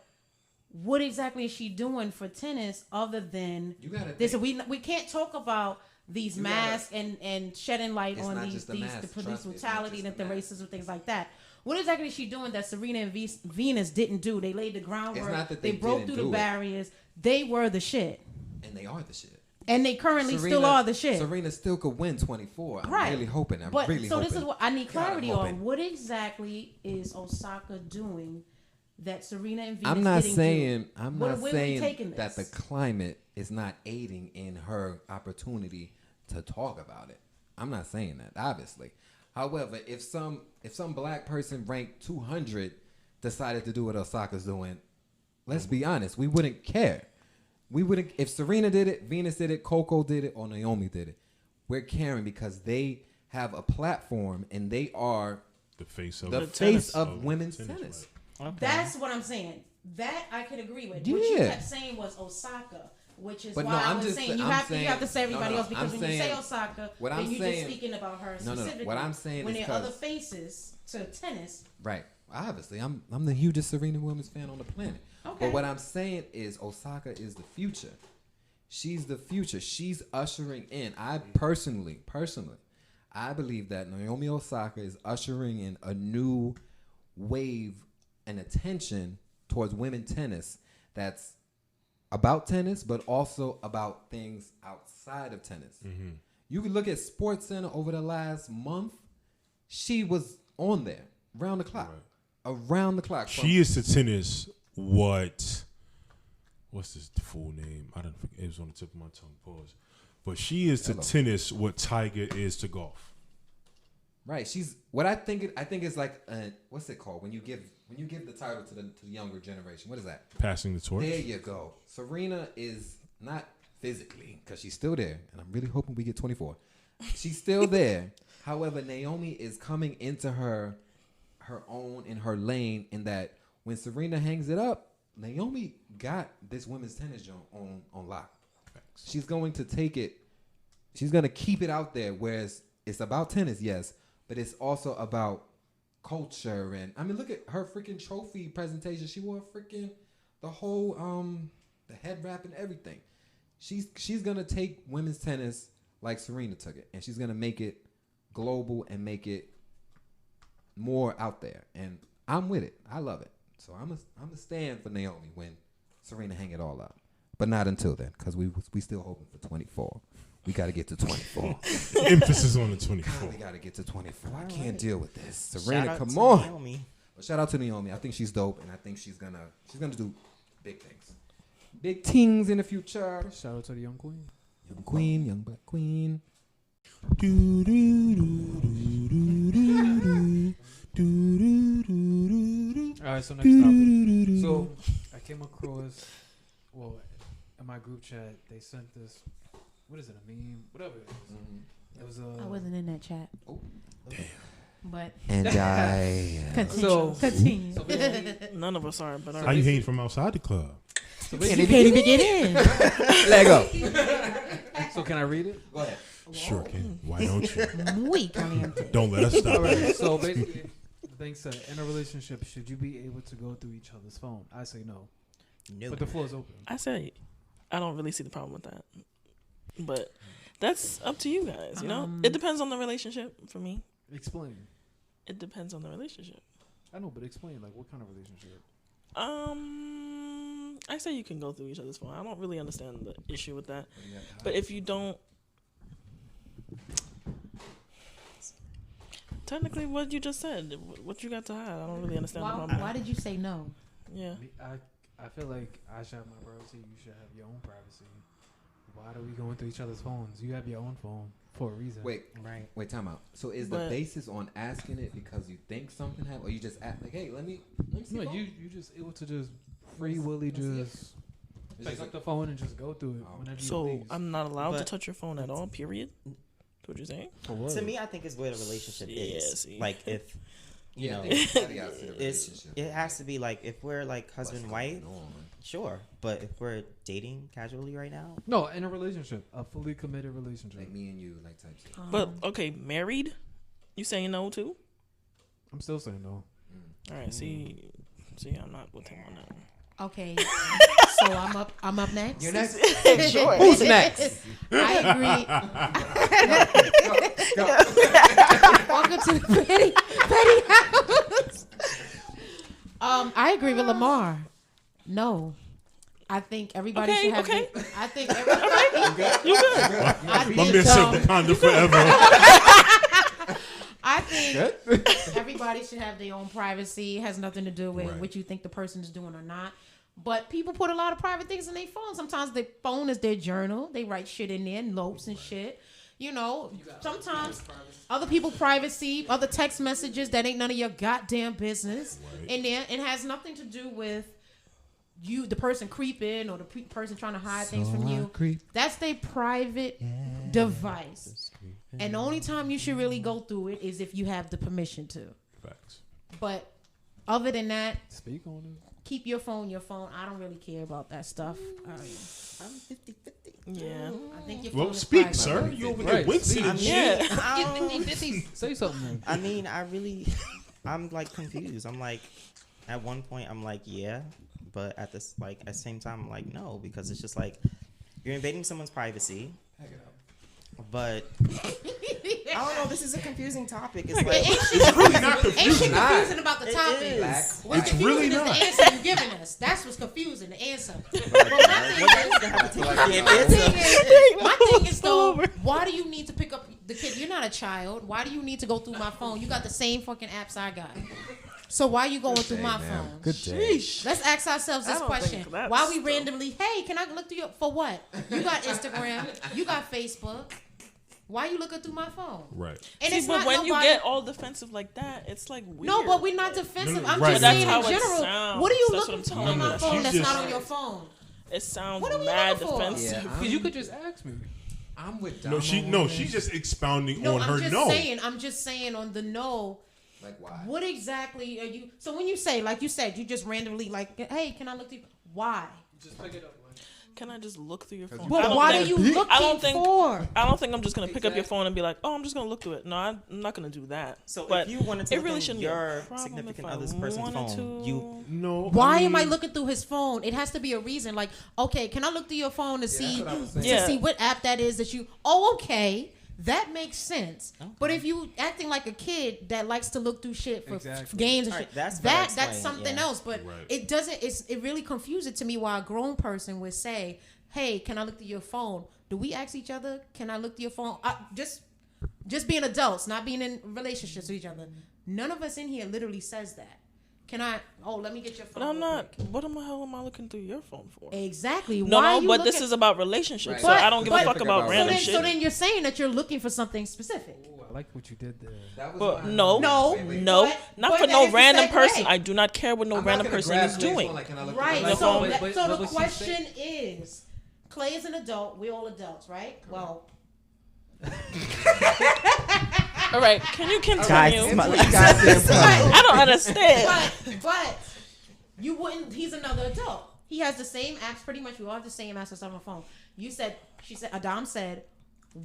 what exactly is she doing for tennis other than You gotta this? think. We can't talk about these You masks and shedding light It's on not these just the the mask, police trust me, it's not brutality just and the the mask. racism, things like that. What exactly is she doing that Serena and Venus didn't do? They laid the groundwork. not that they they broke didn't through the do it. barriers. They were the shit, And they are the shit. and they currently still Serena- are the shit. Serena still could win 24. I'm Right. really hoping. I'm But really so hoping. this is what I need God, I'm clarity on. hoping. What exactly is Osaka doing that Serena and Venus I'm not didn't saying do? I'm Where- not where we saying taking that the this? climate is not aiding in her opportunity to talk about it. I'm not saying that, obviously. However, if some black person ranked 200 decided to do what Osaka's doing, let's be honest, we wouldn't care. We wouldn't if Serena did it, Venus did it, Coco did it, or Naomi did it. We're caring because they have a platform and they are The face of the tennis. face of Of women's tennis, tennis. That's what I'm saying. That I can agree with. What you Yeah. kept saying was Osaka, which is But why no, I I'm was just saying sa- you I'm have to saying- say everybody no, else because I'm when you say saying- Osaka, what then I'm you're saying- just speaking about her No, no, specifically. what I'm saying when is there are other 'cause- faces to tennis. Right. Obviously, I'm the hugest Serena Williams fan on the planet. Okay. But what I'm saying is Osaka is the future. She's the future. She's ushering in. I personally, I believe that Naomi Osaka is ushering in a new wave and attention towards women tennis that's about tennis, but also about things outside of tennis. Mm-hmm. You can look at SportsCenter over the last month. She was on there round the clock. Right. Around the clock. She is to tennis what's this full name? I don't forget. It was on the tip of my tongue. Pause. But she is to tennis what Tiger is to golf. Right. She's what I think it's like. What's it called when you give the title to the younger generation? What is that? Passing the torch. There you go. Serena is not physically because she's still there, and I'm really hoping we get 24. She's still there. However, Naomi is coming into her own in her lane. In that when Serena hangs it up, Naomi got this women's tennis joint on lock. She's going to take it. She's going to keep it out there. Whereas it's about tennis, yes, but it's also about culture. And I mean, look at her freaking trophy presentation. She wore freaking the whole the head wrap and everything. She's going to take women's tennis like Serena took it, and she's going to make it global and make it more out there. And I'm with it. I love it. So I'm a stand for Naomi when Serena hang it all up. But not until then, because we still hoping for 24. We got to get to 24. Emphasis on the 24. We got to get to 24. I can't deal with this. Serena, come on. Naomi. But shout out to Naomi. I think she's dope, and I think she's gonna do big things. Big things in the future. Shout out to the young queen. Young queen, young black queen. All right, so next topic. So I came across, in my group chat, they sent this. What is it? A meme? Whatever it is. Mm-hmm. It was I wasn't in that chat. Oh, damn. But and I continue. So none of us are, but how you hating from outside the club? So you can't even get in. Let go. So can I read it? Go ahead. Sure can. Why don't you? Muy caliente. Don't let us stop. All right. So basically, the thing said, in a relationship, should you be able to go through each other's phone? I say no. No. But the floor is open. I say I don't really see the problem with that. But that's up to you guys, you know? It depends on the relationship for me. Explain. It depends on the relationship. I know, but explain, like, what kind of relationship? I say you can go through each other's phone. I don't really understand the issue with that. But if you don't, technically what you just said, what you got to hide, I don't really understand the problem. Why did you say no? Yeah. I feel like I should have my privacy. You should have your own privacy. Why are we going through each other's phones? You have your own phone for a reason. Wait, time out. So is the basis on asking it because you think something happened, or you just act like, hey, let me see. No, you just able to just free willy just pick up the phone and just go through it whenever you please. I'm not allowed to touch your phone at all, period? That's what you're saying? To me, I think it's where the relationship is. See. Like if you know, it has to be like if we're like husband and wife, sure. But if we're dating casually right now, no, in a relationship, a fully committed relationship, like me and you, like type stuff. But okay, married, you saying no too? I'm still saying no. All right, see, I'm not with him on that one. Okay, so I'm up next. You're next. Sure. Who's next? I agree. Welcome to the petty house. I agree with Lamar. No, I think everybody should have. I think everybody. You good? My man said Wakanda forever. I think everybody should have their own privacy. It has nothing to do with what you think the person is doing or not. But people put a lot of private things in their phone. Sometimes their phone is their journal. They write shit in there, notes and shit. You know, sometimes other people's privacy, other text messages that ain't none of your goddamn business in there. It has nothing to do with you, the person creeping or the person trying to hide things from you. That's their private device. And the only time you should really go through it is if you have the permission to. Facts. But other than that, speak on it. Keep your phone. I don't really care about that stuff. I'm 50-50. Yeah. I think your phone is speak, private. sir. You over there wincing and shit. Say something. I mean, I'm like confused. I'm like, at one point, I'm like, yeah, but at the same time, I'm like, no, because it's just like, You're invading someone's privacy. But I don't know. This is a confusing topic. It's like It's really not Ain't confusing. shit confusing about the topic. is. What's It's confusing really is not. the answer you're giving us. That's what's confusing, the answer. But my thing is though, why do you need to pick up the kid? You're not a child. Why do you need to go through my phone? You got the same fucking apps I got. So why you going through my phone? Good day. Let's ask ourselves this I don't question. think that's Why we the- randomly, hey, can I look through your, for what? You got Instagram, you got Facebook. Why you looking through my phone? Right. And See, it's but not when nobody, you get all defensive like that, it's like weird. no, but we're not defensive. I'm Right. just But saying that's in how it general. sounds. What are you That's what looking I'm for telling on my you. phone She's that's just- not on your phone? It sounds What are we mad looking for? defensive. Yeah, Because you could just ask me. I'm with No, Damo on she's this. just expounding No, on her I'm just saying on the no. Like why? What exactly are you? So when you say, like you said, you just randomly like, hey, can I look through? Why? Just pick it up. Can I just look through your phone? I But don't what are think- you looking I don't think- for? I don't think I'm just gonna pick up your phone and be like, "Oh, I'm just gonna look through it." No, I'm not gonna do that. So but if you wanted to it look really in shouldn't be a your problem significant if I other's person's wanted phone, to. you No. Why am I mean, looking through his phone? It has to be a reason. Like, okay, can I look through your phone to see what I was saying. Yeah. what app that is that you? Oh, okay, that makes sense. But if you acting like a kid that likes to look through shit for Exactly. games and Alright, shit, that's better that's explained, something yeah. else. But Right. it doesn't. It really confuses to me why a grown person would say, "Hey, can I look through your phone?" Do we ask each other, "Can I look through your phone?" Just being adults, not being in relationships with each other. None of us in here literally says that. Can I? Oh, let me get your phone. But I'm real not. quick. What the hell am I looking through your phone for? Exactly. No, Why no, you but this looking- is about relationships, Right. so But- I don't give a but- fuck about So random so shit. then you're saying that you're looking for something specific. Ooh, I like what you did there. That was But my- no, No, no, but- not but for that no is the random same person. way. I do not care what no I'm not random gonna person grab is Clay's doing. phone, like, can I look Right. at Your So, phone. But so the what she's question is, Clay is an adult. We're all adults, right? Well, All right, can you continue? Guys, my- I don't understand. but you wouldn't. He's another adult. He has the same apps. Pretty much, we all have the same apps on our phone. She said, Adam said,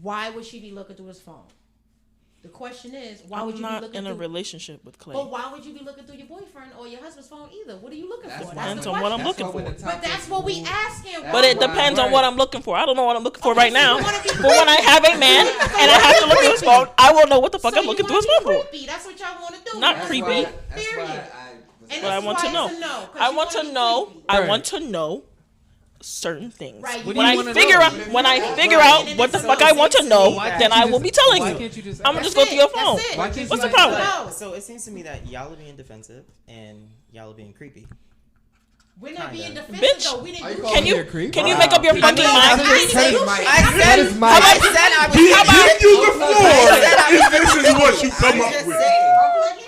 why would she be looking through his phone? The question is, why would I'm you be not looking in a through? relationship with Clay. But why would you be looking through your boyfriend or your husband's phone either? What are you looking That's for? why- That's Depends the on what I'm question. looking for. But that's what we asking. That's But it why- depends on right. what I'm looking for. I don't know what I'm looking for right so you now. wanna be But when I have a man and I have to look through his phone, I will know what the fuck So I'm you looking wanna through his be phone for. creepy. That's what y'all want to do. Not That's creepy. why- that's Period. why I was And But I that's want why to it's know. a no, 'cause I you want to wanna be know. creepy. I Right. want to know certain things. Right, you What do When you I wanna figure know? out, when I That's figure right. out what the fuck I want to know, Why can't then you I will be telling Why you. can't you just I'm gonna ask? just go through your That's phone. it. Why can't you What's the like problem? No. So it seems to me that y'all are being defensive and y'all are being creepy. We're not being Kinda. defensive Bitch. though. We didn't Are you do calling Can me you a creep? can you Wow. make up your I fucking mean, mind? that is I my- said- that is my. I said I was. Give you the floor. This is what you come I'm up just with. saying.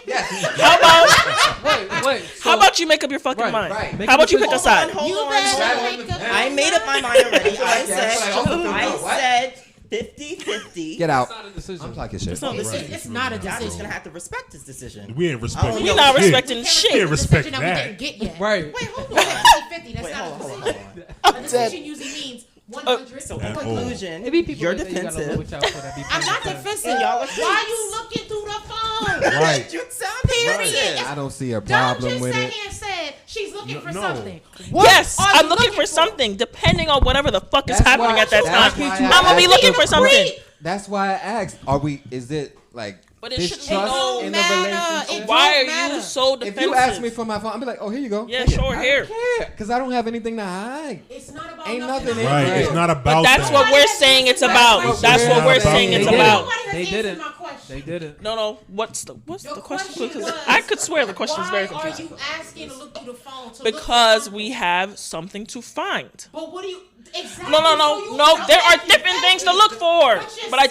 Yes. How about Wait. how about you make up your fucking Right, mind? right. Make How a about you pick a decision. side? Hold You on. better Right. make up I your made up my mind already. I said 50-50. Get out. It's not a decision. I'm talking shit. It's not a It's, decision. it's not a Y'all just decision. gonna have to respect his decision. We ain't respecting. Oh, You're no, not shit. respecting We can't shit. Can't respect decision that. we didn't get yet. Right. Wait, hold on. 50-50. That's Wait, not hold a on. decision. A decision usually means 100. So At in all. conclusion, It be people you're that you gotta defensive. watch out for that be I'm not defensive. defensive. And y'all are Why creeps. you looking through the phone? Right. You sound Period. defensive. I don't see a Don't problem just with sat it. here and said she's looking for No. something. Yes, are I'm you looking for something. Depending on whatever the fuck is That's happening why- at that that's time, why I'm gonna be asked- looking for something. That's why I asked. Are we? Is it like But it shouldn't distrust go- in It the don't relationship? It Why don't are you matter. so If defensive? you ask me for my phone, I'll be like, "Oh, here you go." Yeah, Take it. sure, I here. don't care because I don't have anything to hide. It's not about Ain't nothing nothing in Right. it. It's not But about that's that. what we're saying it's about. what That's we're what we're about. saying They it's did it. about. Nobody has They answered didn't. my question. They did it. No. What's the question? question Because was, I could swear the question is very Why are confusing. you asking to look through the phone? To Because look for we something? have something to find. But what do you exactly? No. So you- There are exactly, different things to exactly. look for. But you But I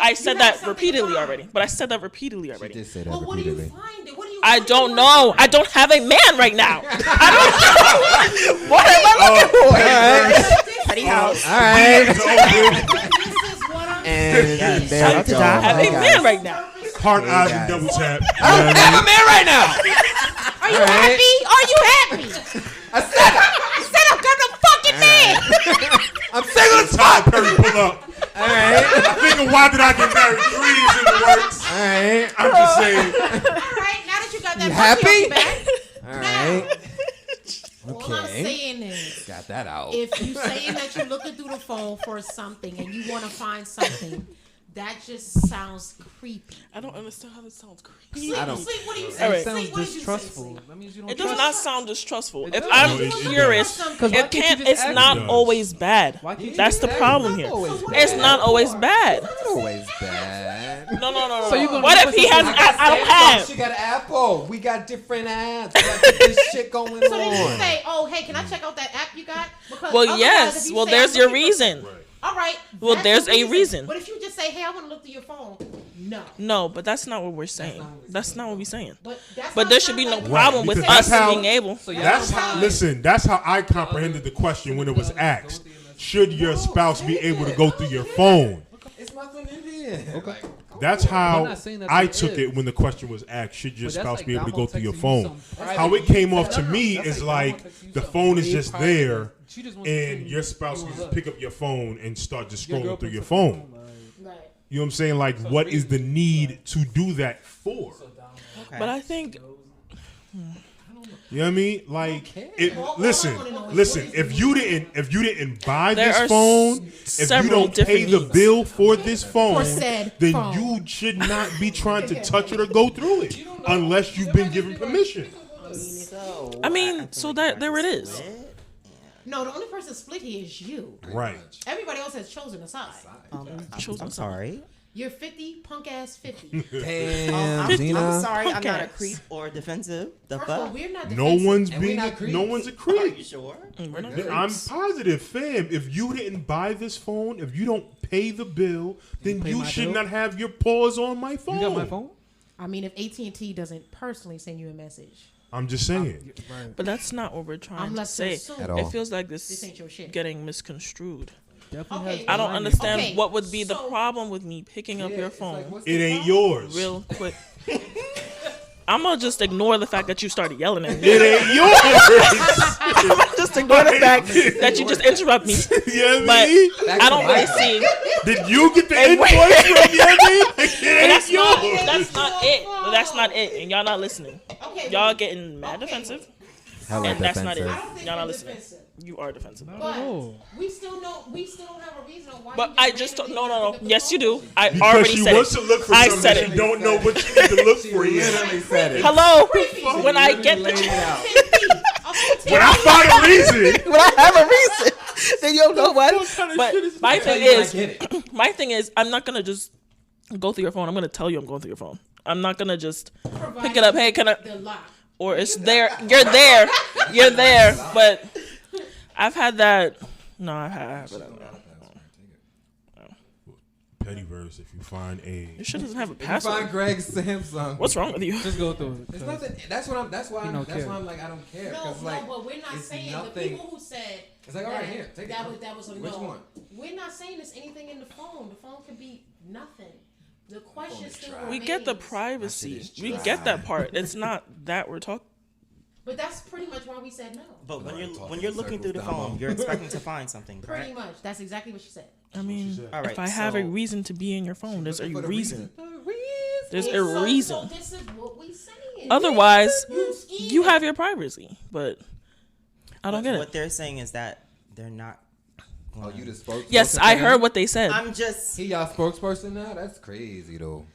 you said got that something repeatedly to find. already. But I said that repeatedly She already. did say that But what do you repeatedly. find? What do you? I what do you don't want know. to I don't have a man right now. I don't know. What am I looking for? Petty house. All right. This is what I'm And Yes. there Shout we out to go. Doc. I have a Guys. man right now. Heart, eyes, guys. and double tap. I don't have a man right now. Are you All right. happy? Are you happy? I said it. Instead of got the fucking man. I'm single as Tyler fuck. Perry, pull up. All right. I think of Why Did I Get Married? 3 is in the works. All right. I'm just saying. All right, now that you got that You monkey off happy? your back, All right. all I'm Okay. saying is, Got that that out. If you saying that you're looking through the phone for something and you want to find something, that just sounds creepy. I don't understand how this sounds creepy. Sleep, I don't- sleep, what do you All say? right. It sounds Sleep, what did you say, distrustful. Sleep? That means you don't It does trust. not sound distrustful. It If does. I'm No, it curious, does. Because why it can't you can't. just It's ask not me? always bad. Why can't you That's just the ask problem me? here. Always It's bad. not always bad. Not always bad. No. So you gonna What give if he us has? a- I don't Samsung, have. She got Apple. We got different apps. We got different shit going So then you on. say, "Oh, hey, can I check out that app you got?" Because Well, otherwise, yes. if you Well, say, there's "I'm your looking for-" reason. Right. All right. Well, that's there's a reason. But if you just say, "Hey, I want to look through your phone," no. No, but that's not what we're saying. That's not what we're saying. But But there should be no problem with because us that's how- being able. So y'all That's don't how. mind- Listen, that's how I comprehended the question when it was asked. Should your spouse be able to go through your phone? It's nothing in here. Okay. That's I'm how not saying that I there took is. it when the question was asked. Should your But that's spouse like be able to Damo go through your texting you phone? some private- How it came off to No, me that's is Damo like texting you the some phone is big just private- there, She just wants to and see your spouse you can on just her. pick up your phone and start just Your girl scrolling through picks your up the phone. Right. You know what I'm saying? Like, what is the need to do that for? Okay. But I think You know what I mean? Like, it, All I listen, wanna know is listen. what is If you didn't buy There this are phone, if you several don't pay different the needs. bill for this phone, For said then phone. you should not be trying to touch it or go through it unless you've been given permission. So, I mean, feel so like that if I there could it is. split, No, the only person split here is you. Right. Everybody else has chosen a side. I'm sorry. You're 50, punk ass 50. Damn, I'm Gina. sorry. I'm not a Podcast. creep or defensive. The First of all, fuck? we're not No defensive. one's And we being. not creeps. No one's a Are creep. you sure? We're not I'm creeps. positive, fam. If you didn't buy this phone, if you don't pay the bill, then pay you my should bill? not have your paws on my phone. You got my phone? I mean, if AT&T doesn't personally send you a message, I'm just saying. Right. But that's not what we're trying I'm to left to say. assume At all. It feels like this ain't your shit. getting misconstrued. Definitely Okay. has I don't alignment. understand Okay, what would be the so- problem with me picking up your phone It ain't yours. real quick. I'm gonna just ignore the fact that you started yelling at me. It ain't yours. Just ignore the fact that you just interrupt me. Yeah, But me. I don't really see. Did you get the And invoice wait. from Yummy? It But ain't that's not. yours. That's not it. But that's not it. And y'all not listening. Okay, Y'all but- getting mad okay, defensive. Hella And that's not it. defensive. I don't think Y'all you're not listening. defensive. You are defensive. But No. we still don't have a reason why. But you I just randomly no. pick up the Yes, you phone. do. I Because already she said wants it. to look for I something. said She it. don't know what you need to look for yet. Literally said it. Hello. Creepy. When I get the Laid it out. 10 feet. A full When 10 I find a reason, when I have a reason, then you'll know what. But my thing I is, get it. my thing is, I'm not gonna just go through your phone. I'm gonna tell you I'm going through your phone. I'm not gonna just provide pick it up. Hey, can I? the lock. Or it's there. You're there. You're there. But I've had that. No, I have it. petty verse. If you find a, Your shit doesn't have a If you password. find Greg's Samsung. What's wrong with you? Just go through it. It's nothing. That's what I'm. That's why. You don't That's care. why I'm like I don't care. No, Cause no, like but we're not it's saying nothing. the people who said It's like all right here, take that it. was a Which no. one? We're not saying there's anything in the phone. The phone could be nothing. The question is still dry. We remains. get the privacy. That shit is We dry. get that part. It's not that we're talking. But that's pretty much why we said no. But when Alright, you're talking when you're in looking through the circles, phone, Damo. you're expecting to find something, Pretty correct? much. That's exactly what she said. I mean, All right, if I have a so- reason to be in your phone, there's a Looking for the reason. reason. There's And a so reason. this is what we saying. Otherwise, You scared. you have your privacy. But I don't get What it. they're saying is that they're not. Oh, you the spokesperson? Yes, I heard what they said. I'm just. He y'all spokesperson now? That's crazy though.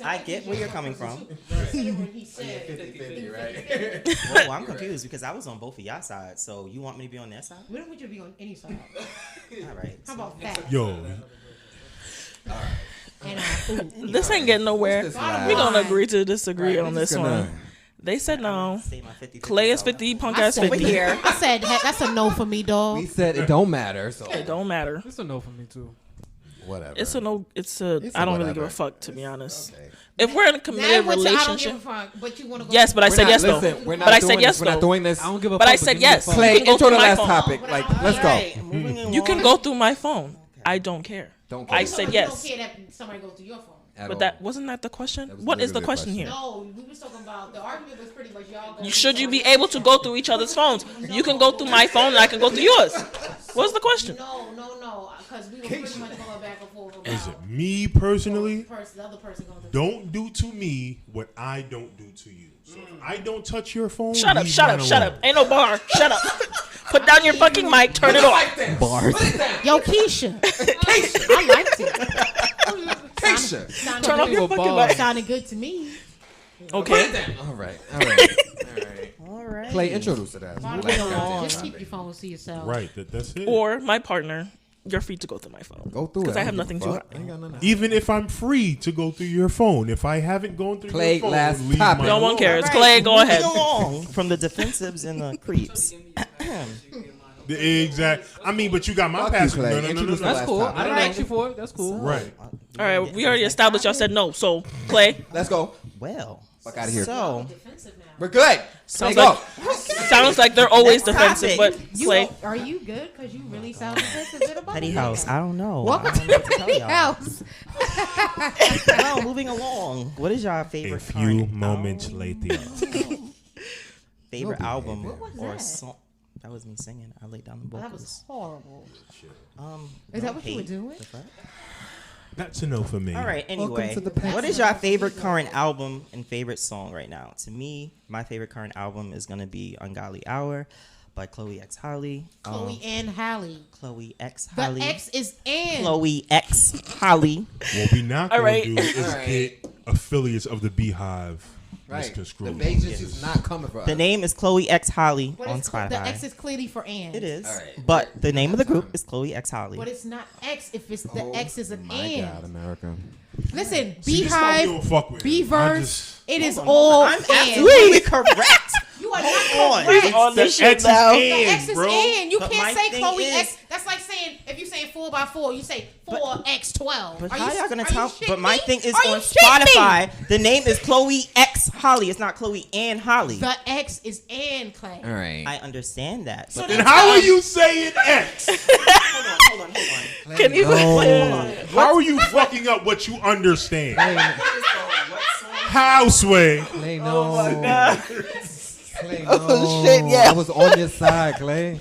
I get where you're coming from. Considering he said 50-50, right? Whoa, I'm confused because I was on both of y'all sides. So you want me to be on their side? we don't want you to be on any side. All right. How about that? yo, And ooh. This ain't getting nowhere. What's this Bottom lie? We're gonna line. agree to disagree Right, on we this just gonna- one. They said no. Say my 50-50 Clay is so- 50, punk I ass said, 50. I said heck, that's a no for me, dog. We said it don't matter, so It don't matter. It's a no for me too. whatever. It's a no. It's a. It's I a don't really give a whatever. fuck, to be honest. Okay. If we're in a Now committed what's your I don't give a relationship, fuck, but you want to go. yes, but I We're said not- yes though. listen, we're not But I doing said yes this. We're not though. doing this. I don't give a But fuck. I said give me yes. your phone. Clay, You can go intro through the my last phone. topic. But Like, I- let's go. Alright, moving You can along. go through my phone. I don't care. Don't I care. said You yes. don't care that somebody goes to your phone. At But all. that wasn't that the question. That was What is the literally the question question. here? No, we was talking about the argument was pretty much y'all. Go Should you be able to go through each other's phones? You can go through my phone and I can go through yours. What's the question? No, because we were pretty much going back and forth about. is it me personally? The other person going to. Don't do to me what I don't do to you. So if I don't touch your phone, Shut up, leave shut mine up, shut alone. up. Ain't no bar. Shut up. Put down your fucking mic. Turn it off. Bars. Yo, Keisha. I liked it. Keisha. Sounded Turn off good. your fucking mic. Sounded good to me. Okay. All right. All right. Play introduce to that. Just keep your phones to yourself. Right, that's it. Or my partner. You're free to go through my phone. Go through it. Because I have nothing to. I ain't got nothing. Even if I'm free to go through your phone, if I haven't gone through Clay, your phone, last leave topic. mine No one alone. cares. Right. Clay, go Moving ahead. along from the defensives and the creeps. The exact. I mean, but you got my Fuck you, password. Clay. No. Introduce the That's last cool. topic. I didn't ask you for it. That's cool. Right. All right, we already established y'all said no. So, Clay, Let's go. Well, Fuck out of here. so Defensive now. We're good. sounds Go. like they're always Next defensive, topic. but You, Clay. are you good? Because you really sound defensive about Petty it. House, I don't know. Welcome I don't to know the what to tell Petty y'all. House. Well, moving along. What is your A favorite few current moments album? later. Favorite album What was or that? song? That was me singing. I laid down the That vocals. was horrible. No Is that what you were hate. doing? The fuck? That's a no for me. All right. Anyway, to the Petty what is your favorite current album and favorite song right now? To me, my favorite current album is gonna be "Ungodly Hour" by Chloe X Holly. Chloe and Halle. Chloe X The Holly. X is in. Chloe X Holly. What we not All going right. to do is All right. get affiliates of the Beehive Right. The misconstrued. Vegas is not coming for us. The name is Chloe X Holly But on it's, Spotify. the X is clearly for Ann. It is, All right. but the name of the group is Chloe X Holly. But it's not X if it's the Oh, X is an my N. God, America. Listen, See, this is why we don't Beehive, fuck with him. I Beaverse, just- it is all I'm N. absolutely correct. You are not on. correct. On The this X shit is now. The in, X is bro. in. You But my can't say thing Chloe is- X. That's like saying if you saying 4x4, you say 4x12. But Are how you, y'all gonna are tell? you shitting But my me? thing is Are you on shitting me? Spotify. The name is Chloe X Holly. It's not Chloe and Holly. The X is Ann, Clay. All right. I understand that. So But then And how are you saying X? hold on. Can you? How are you fucking up what you understand? How, Sway? Clay, no. Oh my God. Clay, no. Oh, shit, yeah. I was on your side, Clay. You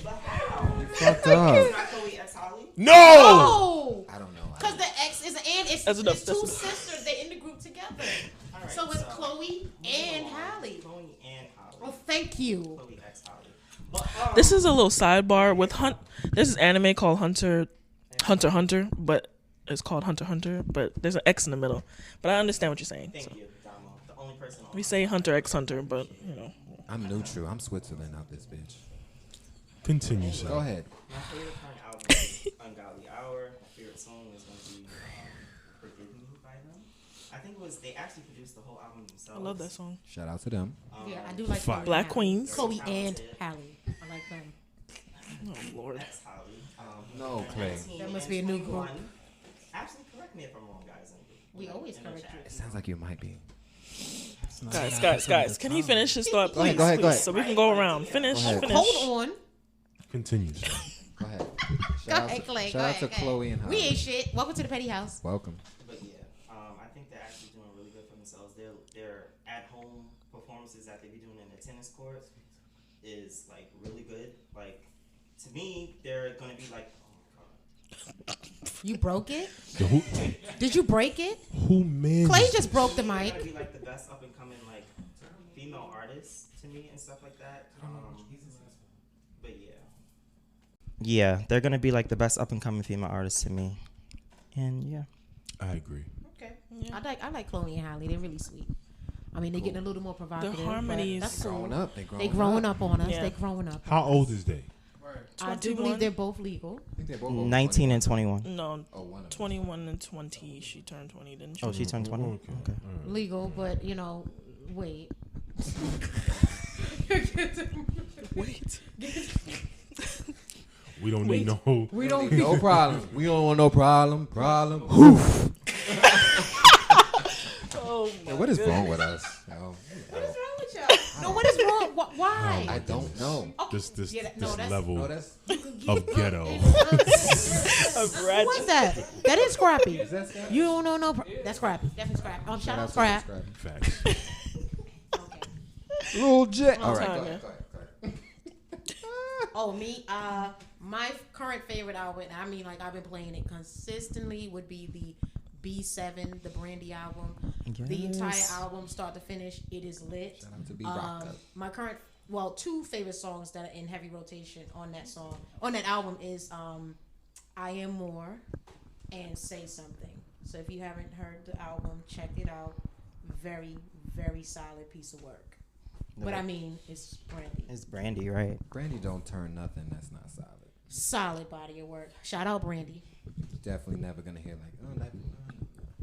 fucked up. Chloe X Holly. No! Oh! I don't know. Because the X is an N. It's, That's enough, it's two that's enough. sisters. They in the group together. So it's Chloe and Halle. Chloe and Holly. Oh, thank you. Chloe X Holly. This is a little sidebar with This is anime called Hunter, but it's called Hunter Hunter, but there's an X in the middle. But I understand what you're saying. Thank So. you, Damo. The only person on We say Hunter X Hunter, but you know. I'm neutral. I'm Switzerland out this bitch. Continue, sir. Go ahead. My favorite current album is Ungodly Hour. My favorite song is going to be Forgive Me by them. I think it was, they actually produced the whole album I themselves. love that song. Shout out to them. Yeah, I do like Fire. Chloe Black and Halle. Queens. Chloe and Halle. I like them. Oh Lord. X Holly. No, Clay. That must be a new group. Actually, correct me if I'm wrong, guys. We always correct you. It sounds like you might be. Guys, can he finish his thought, Go ahead, please? go ahead, go please, ahead. so we can go around. Finish. Go ahead. Hold on. Continue, sir. Go ahead. Go ahead, Clay. Shout out to Chloe and Holly. We ain't shit. Welcome to the Petty House. Welcome. But yeah, I think they're actually doing really good for themselves. Their at-home performances that they be doing in the tennis court is like really good. Like to me, they're gonna be like, oh my god, You broke it? So who Did you break it? man? Clay just broke the they're mic. gonna be like the best up and coming like female artists to me and stuff like that. But yeah, they're gonna be like the best up and coming female artists to me, and yeah. I agree. Okay. I like Chloe and Halle. They're really sweet. I mean, they're getting a little more provocative. but harmonies. That's cool. Growing up. They growing up on us. Yeah. They growing up. How old is they? I do 21. believe they're both legal. I think they're both 19 and 21. No, Oh, one of them. 21 and 20. She turned 20, didn't she? Oh, she turned 20. Okay. Okay. All right. Legal, but you know, wait. Wait. We don't need no. We don't. No problem. We don't want no problem. Problem. Oh Yeah, what is wrong with us? Yo, What is wrong with y'all? No, what is wrong? Why? I don't know. This Yeah, no, this that's- level No, that's of ghetto. What's that? That is Scrappy. is that Scott? You don't know no. That's Scrappy. Definitely Scrappy. Shout out Scrap. Facts. Okay. Little Jet. Long All right, time, go yeah. ahead, go ahead. Oh, me. My current favorite album. I mean, like I've been playing it consistently. Would be the B7, the Brandy album. The entire Yes. album, start to finish, it is lit. Shout out to B Rock. My two favorite songs that are in heavy rotation on that album is I Am More and Say Something. So if you haven't heard the album, check it out. Very, very solid piece of work. No. But I mean, it's Brandy. It's Brandy, right? Brandy don't turn nothing that's not solid. Solid body of work. Shout out Brandy. Definitely never gonna hear like, oh, that.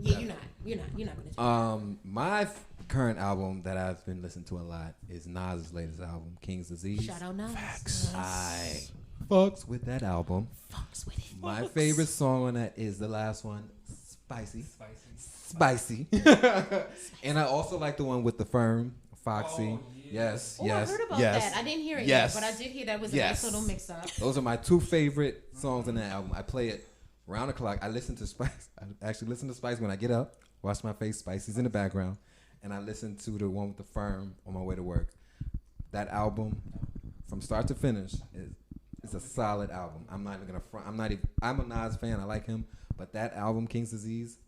Yeah, you're not gonna. My current album that I've been listening to a lot is Nas's latest album, King's Disease. Shout out Nas. Facts. I fucks with that album. Fucks with it. My favorite song on that is the last one, Spicy. And I also like the one with the Firm, Foxy. Oh, yeah. Yes. I heard about that. I didn't hear it yet, but I did hear that was a nice little mix up. Those are my two favorite songs on that album. I play it round the clock. I listen to Spice. I actually listen to Spice when I get up, wash my face. Spicy's in the background, and I listen to the one with the Firm on my way to work. That album, from start to finish, is a solid album. I'm not even gonna front. I'm a Nas fan. I like him, but that album, King's Disease,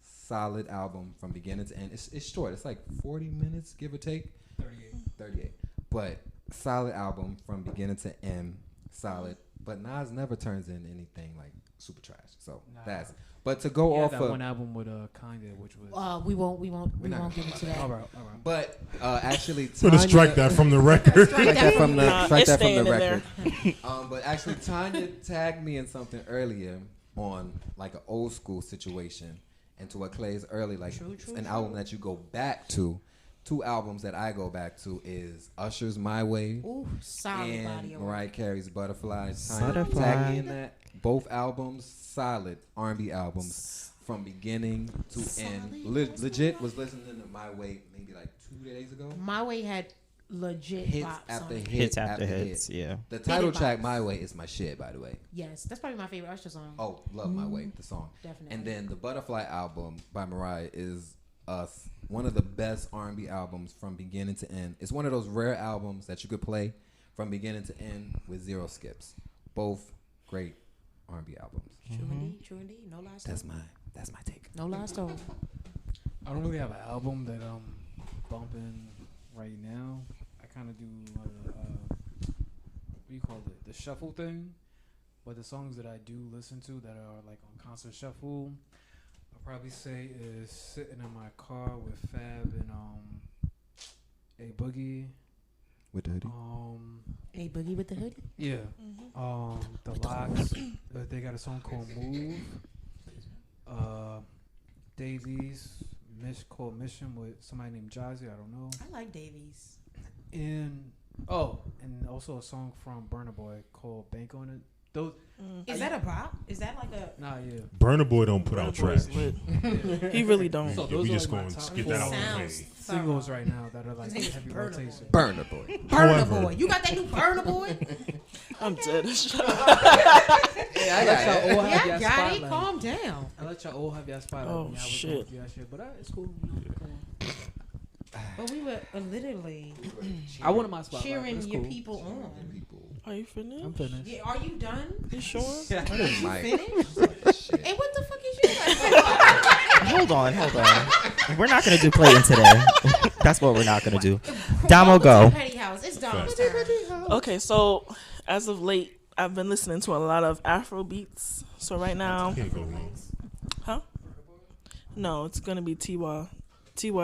solid album from beginning to end. It's short. It's like 40 minutes, give or take. 38. But solid album from beginning to end. Solid. But Nas never turns in anything like super trash. So that's. But to go off that one album with Kanye, which was we won't get into that. All right. But actually, Tanya, strike that from the record. strike that from the record. But actually, Tanya tagged me in something earlier on like an old school situation, and to what Clay's early, like an album that you go back to. Two albums that I go back to is Usher's My Way and Mariah Carey's Butterfly. Tanya tagged me in that. Both albums, solid R&B albums from beginning to end. Legit was listening to My Way maybe like 2 days ago. My Way had legit hits after hits after hits. Yeah. The title track My Way is my shit, by the way. Yes, that's probably my favorite Usher song. Oh, love My Way, the song. Definitely. And then the Butterfly album by Mariah is one of the best R&B albums from beginning to end. It's one of those rare albums that you could play from beginning to end with zero skips. Both great R&B albums. True indeed. No lies. That's my take. No lies told. I don't really have an album that I'm bumping right now. I kind of do what do you call it? The shuffle thing. But the songs that I do listen to that are like on concert shuffle, I'll probably say is Sitting in My Car with Fab and A Boogie. With the hoodie? A Boogie with the hoodie? Yeah. The Locks. They got a song called Move. Davies. Called Mission with somebody named Jazzy. I don't know. I like Davies. And also a song from Burna Boy called Bank on It. Those is that a pop? Is that like a yeah. Burna Boy don't put out trash. He really don't. So we just going to get that out of the way. Singles right now that are like heavy rotation. Burna Boy. Burna Boy. You got that new Burna Boy? I'm dead. I got it. Calm down. I let y'all all have your spotlight. Oh shit. But it's cool. But we were literally I wanted my spotlight. cheering your people on. Are you finished? I'm finished. Yeah, are you done? You sure? You finished? Hey, what the fuck is you like? Hold on. We're not going to do Clayton today. That's what we're not going to do. Damo, go. Petty House. It's Damo's turn. Okay, so as of late, I've been listening to a lot of Afro beats. So right now, huh? No, it's gonna be Tiwa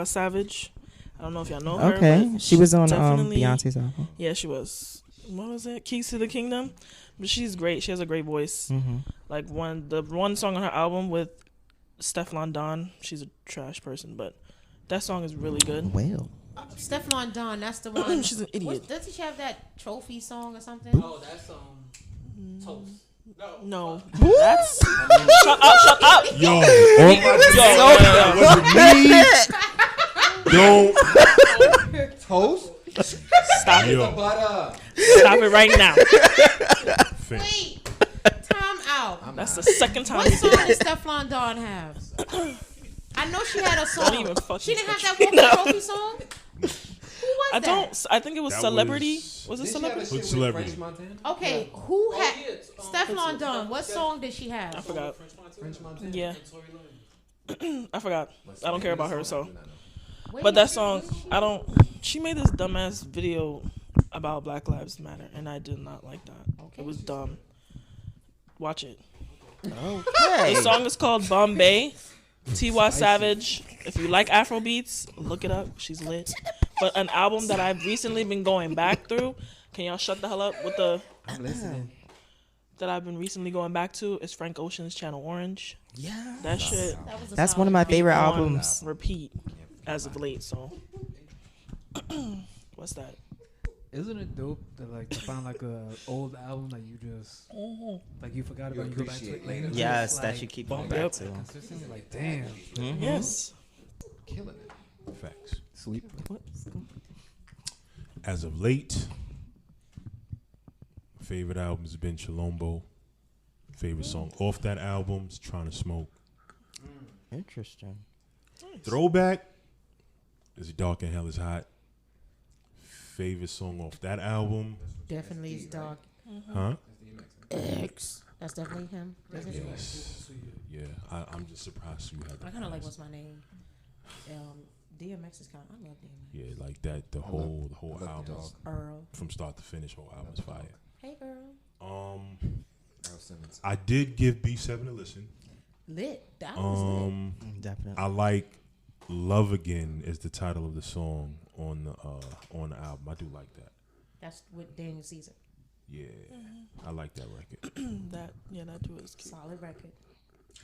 Savage. I don't know if y'all know her. Okay, she was on Beyonce's album. Yeah, she was. What was it? Keys to the Kingdom. But she's great. She has a great voice. Mm-hmm. Like the one song on her album with Stefflon Don. She's a trash person, but that song is really good. Well, Stefflon Don, that's the one. She's an idiot. Doesn't she have that trophy song or something? Oh, that's Toast. No. That's shut up. Yo, Don't Toast? Stop it. Yo. Stop it right now. Wait. Time out. That's the second time. What song does Stefflon Don have? I know she had a song. Don't even fucking She didn't have touch that Walker Trophy song? Who was I that? don't. I think it was That Celebrity. was- Was it Celebrity? With Celebrity. Okay, who had Stefflon Don? What song did she I have? forgot. French Montana? Yeah. I forgot. I don't care about her. So, Wait, but that song, I don't. She made this dumbass video about Black Lives Matter, and I did not like that. Okay. It was dumb. Watch it. Okay. The song is called Bombay. T.Y. Savage. If you like Afro beats, look it up. She's lit. But an album that I've recently been going back through. Can y'all shut the hell up with the? I'm listening. That I've been recently going back to is Frank Ocean's Channel Orange. Yeah. That shit. That's one of my favorite on albums. repeat as of late. So, what's that? Isn't it dope that like you find like a old album that you just like you forgot You about, you go back to appreciate it later? later. Yes, Just, that like, you keep bump going it back up to. consistently. Like damn, Mhm. Yes. Killing it. Facts. sleep. As of late, favorite album's been Chilombo. Favorite song off that album's Trying to Smoke. Interesting. Throwback is Dark and Hell is Hot. Favorite song off that album, Definitely is dark. huh? X. That's definitely him. Yes. Yeah, I'm just surprised you had that. I kind of like what's my name. DMX is kind of. I love DMX. Yeah, like that. The whole love the album dog. Earl. from start to finish. Whole album's fire. Hey girl. Earl Simmons. I did give B7 a listen. Lit. That was lit. Definitely. I like "Love Again" is the title of the song on the album. I do like that. That's with Daniel Caesar. Yeah, I like that record. That dude is cute. Solid record.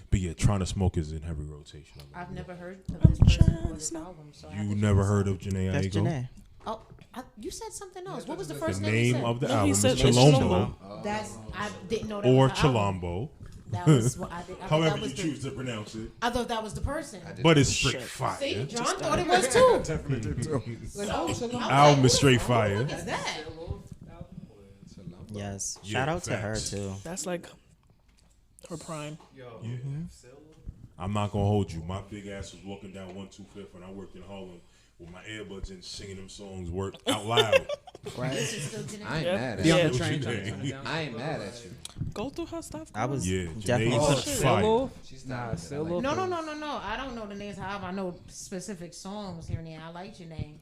But yeah, Trying to Smoke is in heavy rotation. I've never heard of this person or this album, so I have You to never check heard this of Janae That's Aiko? Janae. out. Oh, you said something else. What was the The first name you name said? of the No, he album is said it's Chilombo That's I didn't know that or was the album. Chilombo, That was what I did. I thought however that you was choose to pronounce it. I thought that was the person. But it's straight Shit. fire. See, John thought it was too. Definitely did too. So, I was like, Album is who straight the fire. fuck is that? Yes. Yeah, Shout out to her facts. too. That's like her prime. I'm not gonna hold you. My big ass was walking down 125th when I worked in Harlem with my earbuds in, singing them songs work out loud. This is still Janae. I ain't Yep. mad at Yeah. you. On the train, What you trying to turn it down. I ain't mad at you. Go through her stuff. I was Yeah, definitely. Janae's Oh, is shit. fire. Solo? She's Nah, talented. I solo. like No, her. no. I don't know the names. However, I know specific songs here and there. I like Janae.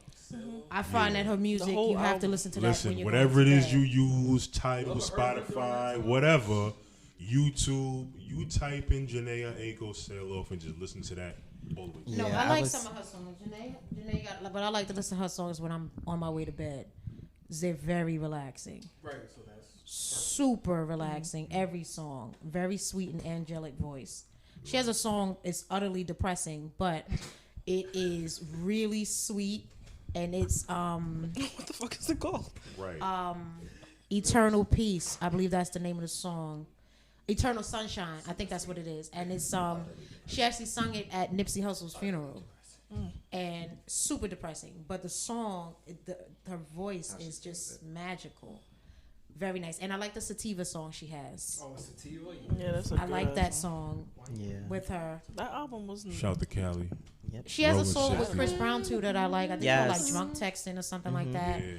I find that her music, The whole you have to album. listen to that when Listen, you're whatever going it to is bed. you use, Tidal, Spotify, whatever, YouTube, you type in Janae Aiko Sail Off and just listen to that all the way. No, Yeah, I I like was- some of her songs. Janae got, but I like to listen to her songs when I'm on my way to bed. They're very relaxing. Right, so that's Super relaxing. Every song, very sweet and angelic voice. She has a song. It's utterly depressing, but it is really sweet, and it's What the fuck is it called? Right. Eternal Peace. I believe that's the name of the song. Eternal Sunshine. I think that's what it is. And it's she actually sung it at Nipsey Hussle's funeral. And super depressing. But the song, her voice is just magical. Very nice. And I like the Sativa song she has. oh, sativa. Yeah, that's a I good like ass that song Yeah. with her. That album wasn't. Shout to Cali. She has a Rolling song with 60s. Chris Brown too that I like. I think Yes. it's called like Drunk Texting or something like that. Yeah.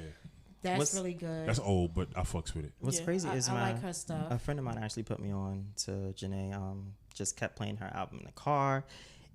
That's What's- really good. That's old, but I fucks with it. What's Yeah. crazy is I my like her stuff. a friend of mine actually put me on to Janae. Just kept playing her album in the car,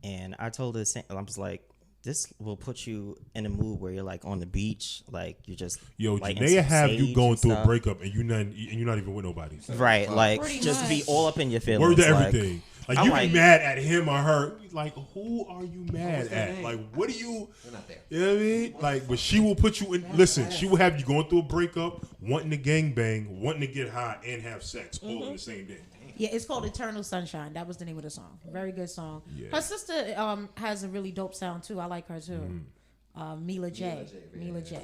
and I told her, I was like, this will put you in a mood where you're like on the beach, like you're just Yo, lighting Janae some have you sage going and through a stuff. breakup and you're not even with nobody. Right, like Pretty just be much. all up in your feelings. Word to like, everything. Like I'm you like- be mad at him or her. Like, who are you mad their at? name? Like, what do you? They're not there. You know what I mean? Like, but she will put you in. Listen, she will have you going through a breakup, wanting to gangbang, wanting to get high, and have sex all in the same day. Yeah, it's called Eternal Sunshine. That was the name of the song. Very good song. Yeah. Her sister has a really dope sound too. I like her too. Mila J. Mila J.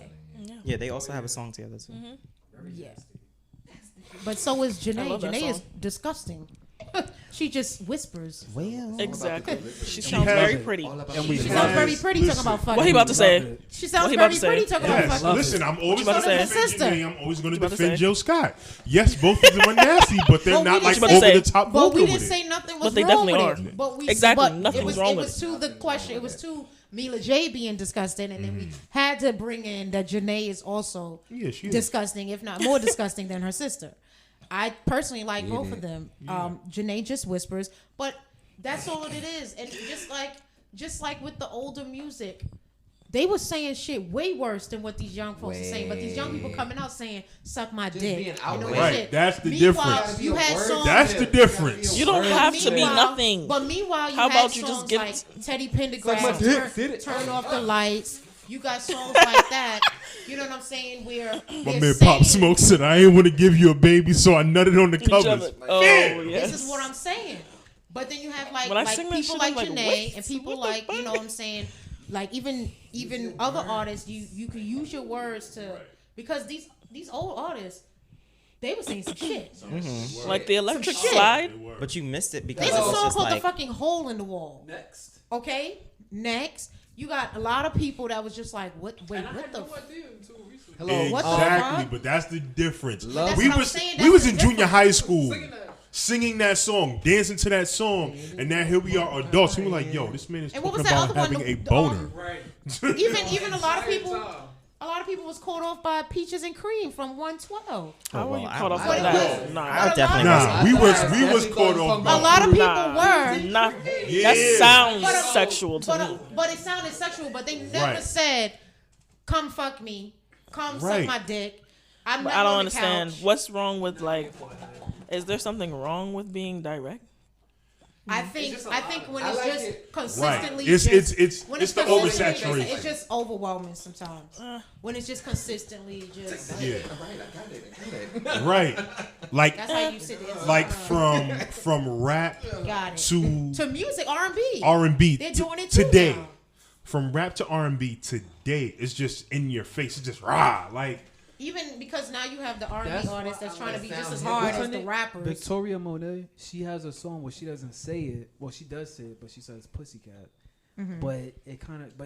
Yeah, they also have a song together too. Yeah. But so is Janae. love that Janae is song. disgusting. She just whispers. Well, Exactly. delivery. She sounds has- very pretty. All about And we the She love sounds it. very pretty talking about fucking. What he about to Love say? it. She sounds What he about very to say? pretty talking about Yes, fucking. listen, I'm always about going to to say? defend Sister. Janae. I'm always going to What you about to defend say? Jill Scott. Yes, both of them are nasty, but they're But we not like didn't over say- the top But vocal we with didn't it. say nothing was But they wrong definitely with are. it. But we Exactly, but nothing it was was wrong it with was to the question. It was to Mila J being disgusting, and then we had to bring in that Janae is also Yeah, she is. disgusting, if not more disgusting than her sister. I personally like both of them. Janae just whispers, but that's all it is. And just like with the older music, they were saying shit way worse than what these young folks are saying. But these young people coming out saying, suck my dick. Right, that's the Meanwhile, difference. you had songs. That's the difference. You don't have to be nothing. But meanwhile, you How had about you songs just get like Teddy Pendergrass, turn off the lights. You got songs like that. You know what I'm saying? Where my man Pop Smoke said, I ain't want to give you a baby, so I nutted on the Each covers. other. Oh, yes. This is what I'm saying. But then you have When I like sing that people shit, like I'm like, Janae wait, and people what the like, you know what I'm saying? Like even other artists, you can use your words to, because these old artists, they were saying some shit. Like the electric Some shit. slide. But you missed it because There's a it was song just called like, The Fucking Hole in the Wall. Next. Okay? Next. You got a lot of people that was just like, what the Hello. What the Exactly, fuck? but that's the difference. Love- We what I'm was saying, we that's was the in junior difference. high school singing that song, dancing to that song, and now here we are adults. We were like, yo, this man is And what talking was that about other one? having a The, boner. Right. even a lot of people was caught off by Peaches and Cream from 112. How were well, you I- caught off I- by I- that? I- Nah. I definitely Nah, wasn't. we was caught off A by lot of people Nah. were. Not, Yeah. That sounds But, sexual to me. But it sounded sexual, but they never Right. said, come fuck me, come suck Right. my dick. I'm But not I don't on the understand. couch. What's wrong with like? Is there something wrong with being direct? I think when I it's like just it. consistently, Right. It's when the consistently, oversaturation. It's just overwhelming sometimes. When it's just consistently, just Yeah. I got it. Right. Like that's how you sit there. like from rap Got it. to music, R&B. R&B They're doing it too today. now. From rap to R&B today, it's just in your face. It's just rah. Like Even because now you have the R&B That's artists why that's I trying to be like just as sound hard hip. as the rappers. Victoria Monet, she has a song where she doesn't say it. Well, she does say it, but she says "pussycat." But it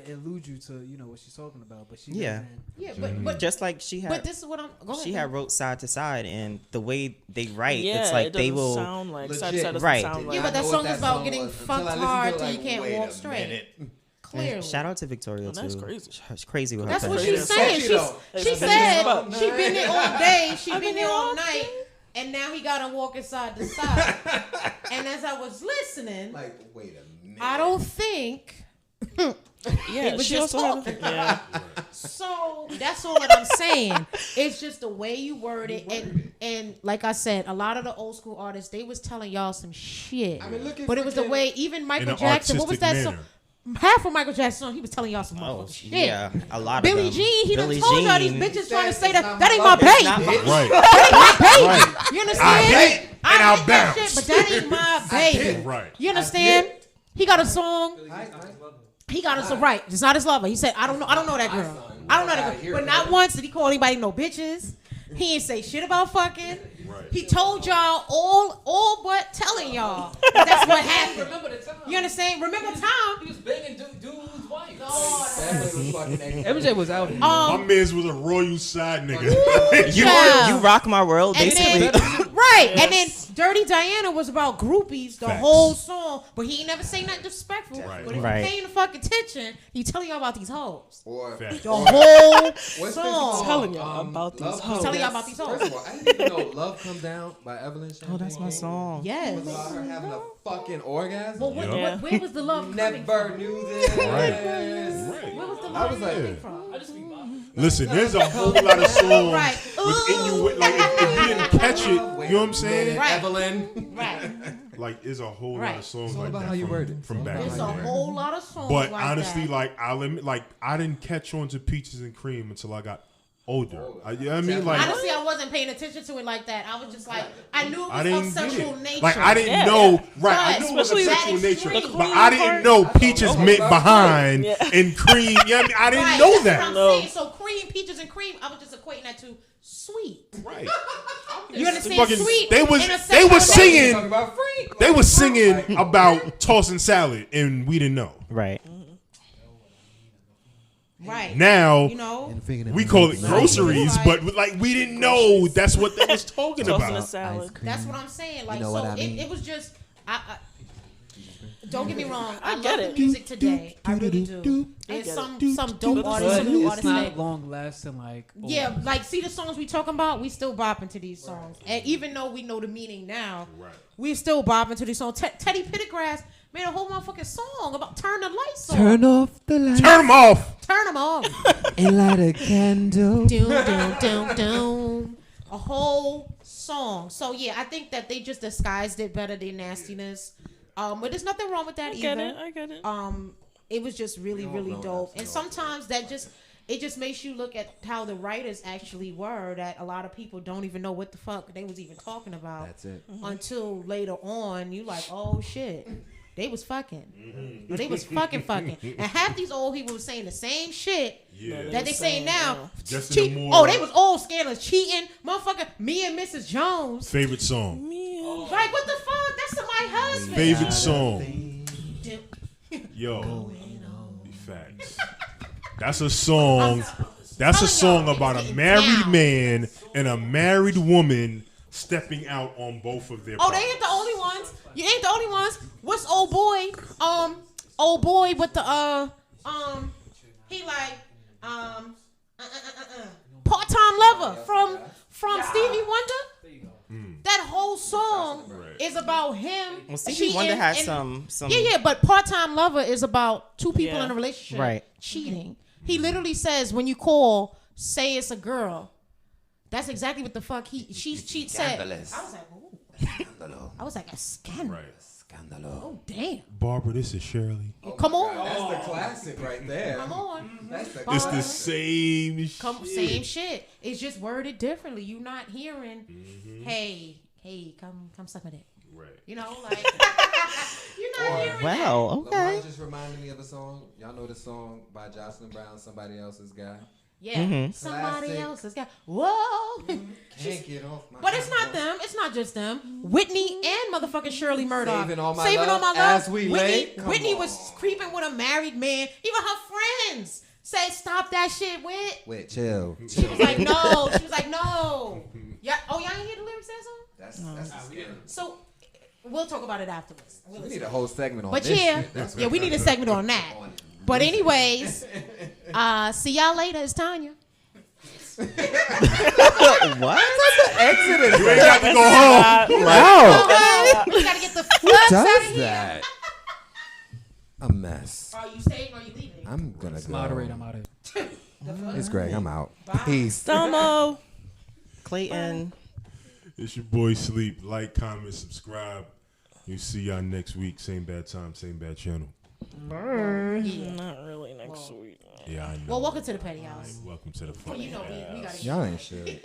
eludes you to what she's talking about. But she Yeah. doesn't. Yeah, Mm-hmm. but just like she but had, this is what I'm. Go ahead. she had wrote side to side, and the way they write, Yeah, it's like it they doesn't will. sound like Legit. side to side doesn't Right. sound like. Yeah, but that I know song what is about song getting was until fucked I listened to hard it, till you like, can't wait walk a straight. minute. Clearly. Shout out to Victoria Oh, that's too. crazy. She's crazy with That's her what thing. she's saying. Sexy, though. She It's said fucking she been there all day. She I've been been there all all night, and now he got to walk side to side. And as I was listening, Like, wait a minute. I don't think. Yeah, was she just also talking. had. Yeah, So that's all that I'm saying. It's just the way you word it, and like I said, a lot of the old school artists, they was telling y'all some shit. I mean, look at But it was the freaking- way even Michael in an Jackson. What was that artistic song? manner. Half of Michael Jackson's song, he was telling y'all some Oh motherfucking shit. yeah, a lot Billie of them. Jean, he Billie done told y'all these Jean- bitches trying to say It's that not ain't my my love, baby. it's not my- right. That ain't my baby. You I understand? hate and I'll hate that bounce. shit, but that ain't my baby. Right. You understand? He got a song. He got us a right. It's not his lover. He said, I don't know that girl. I don't know that girl. But not once did he call anybody no bitches. He ain't say shit about fucking. Right. He told y'all all but telling y'all that that's what happened. Remember the time? You understand? Remember He time? was banging dude's wife. That was fucking MJ was out here. My man's was a royal side nigga. Yeah. You rock my world, And basically. then, right, and then Dirty Diana was about groupies the Facts. whole song, but he ain't never say nothing disrespectful. Right. But if Right. you paying the fucking attention, he telling y'all about these hoes. Or Facts. The whole what's song. telling y'all about these Love hoes. Come Telling y'all Down- about these hoes. First of all, I didn't even know "Love Come Down" by Evelyn Champagne. Oh, that's my song. Yes. It was about her having a fucking orgasm. Well, Yeah. where was the love coming Never from? knew this. Right. Where was the I love was like, coming from? Listen, there's a whole lot of songs Right. within you. Like if you didn't catch it, you know what I'm saying? Right. Evelyn. Right. Like there's a whole lot Right. of songs It's all like about that how you from, word it. from back There's in a the day. whole lot of songs But like honestly, that. like I'll admit, like I didn't catch on to Peaches and Cream until I got older. You know what I mean? Like Honestly, I wasn't paying attention to it like that. I was just like, I knew it I was didn't of get sexual it. nature. Like I didn't Yeah. know, right? I But knew it was of especially sexual that nature, extreme. but I didn't know Peaches meant behind and Cream. You know what I mean? I didn't Right, know that's that. what I'm No. saying. So cream, peaches, and cream, I was just equating that to sweet. Right. You understand? Fucking- Sweet. they was in a they was sexual nature. singing Talking about freak. they was singing about tossing salad and we didn't know. Right. Right. Now You know? we call it groceries, Right. but like we didn't know that's what they was talking Tossing a about. salad. That's what I'm saying. Like, know so what I mean? it was just, I don't get me wrong. I get love it. the music today. I really do. There's get some it. dope But artists, some new it's artists not that. long lasting. Like Yeah, like see the songs we talking about, we still bopping to these songs, and even though we know the meaning now, Right. we still bopping to these songs. Teddy Pendergrass made a whole motherfucking song about turn the lights off. Turn off the light. Turn them off. Turn Geronimo. And light a candle. Doom, doom, doom, doom. A whole song. So yeah, I think that they just disguised it better than nastiness. But there's nothing wrong with that either. I get it. It was just really, really dope. And sometimes that just makes you look at how the writers actually were, that a lot of people don't even know what the fuck they was even talking about. That's it. Until later on, you like, oh shit. They was fucking. Or they was fucking. And half these old people was saying the same shit that they saying now. Just Cheat. in a more Oh, they was all scandalous. Cheating. Motherfucker, me and Mrs. Jones. favorite song. Like, what the fuck? That's my husband. Favorite song. Yo, facts. That's a song. That's a song about a married man and a married woman stepping out on both of their. Oh, they ain't the only ones. You ain't the only ones. What's old boy? Old boy with the he like part-time lover from Stevie Wonder. That whole song is about him. Well, Stevie Wonder has some. Yeah, but part-time lover is about two people in a relationship right. cheating. He literally says, when you call, say it's a girl. That's exactly what the fuck she said. I was like, ooh. I was like, a scandal. Right. Scandalo. Oh damn. Barbara, this is Shirley. Come on. That's the classic right there. Come on. That's the It's the same shit. Same shit. It's just worded differently. You not hearing, hey, come suck my dick. Right. You know, like you're not hearing Wow. that. Okay. Lamar just reminded me of a song. Y'all know the song by Jocelyn Brown, Somebody Else's Guy? Yeah. Somebody Classic. else's got whoa. Can't get off my But it's not them. It's not just them. Whitney and motherfucking Shirley Murdoch. Saving all my love as we lay. Come Whitney on. was creeping with a married man. Even her friends said, "Stop that shit, Whit." Wait, chill. She was like, "No." She was like, "No." Yeah. Oh, y'all ain't hear the lyrics to that song? That's scary. So we'll talk about it afterwards. We need a whole segment on But this yeah, shit. That's yeah, we need a segment on that. But anyways, see y'all later. It's Tanya. What? Exodus. You ain't got to go home. Wow. We gotta get the Who fuck out of does here. that? A mess. Are you staying or are you leaving? I'm gonna go. Moderate, I'm out of here. It's Greg. I'm out. Peace. Domo. Clayton. It's your boy Sleep. Like, comment, subscribe. You see y'all next week. Same bad time, same bad channel. Not really next week. Yeah, I know. Well, welcome to the petty house. Welcome to the Well, fucking you know we gotta. Y'all ain't shit.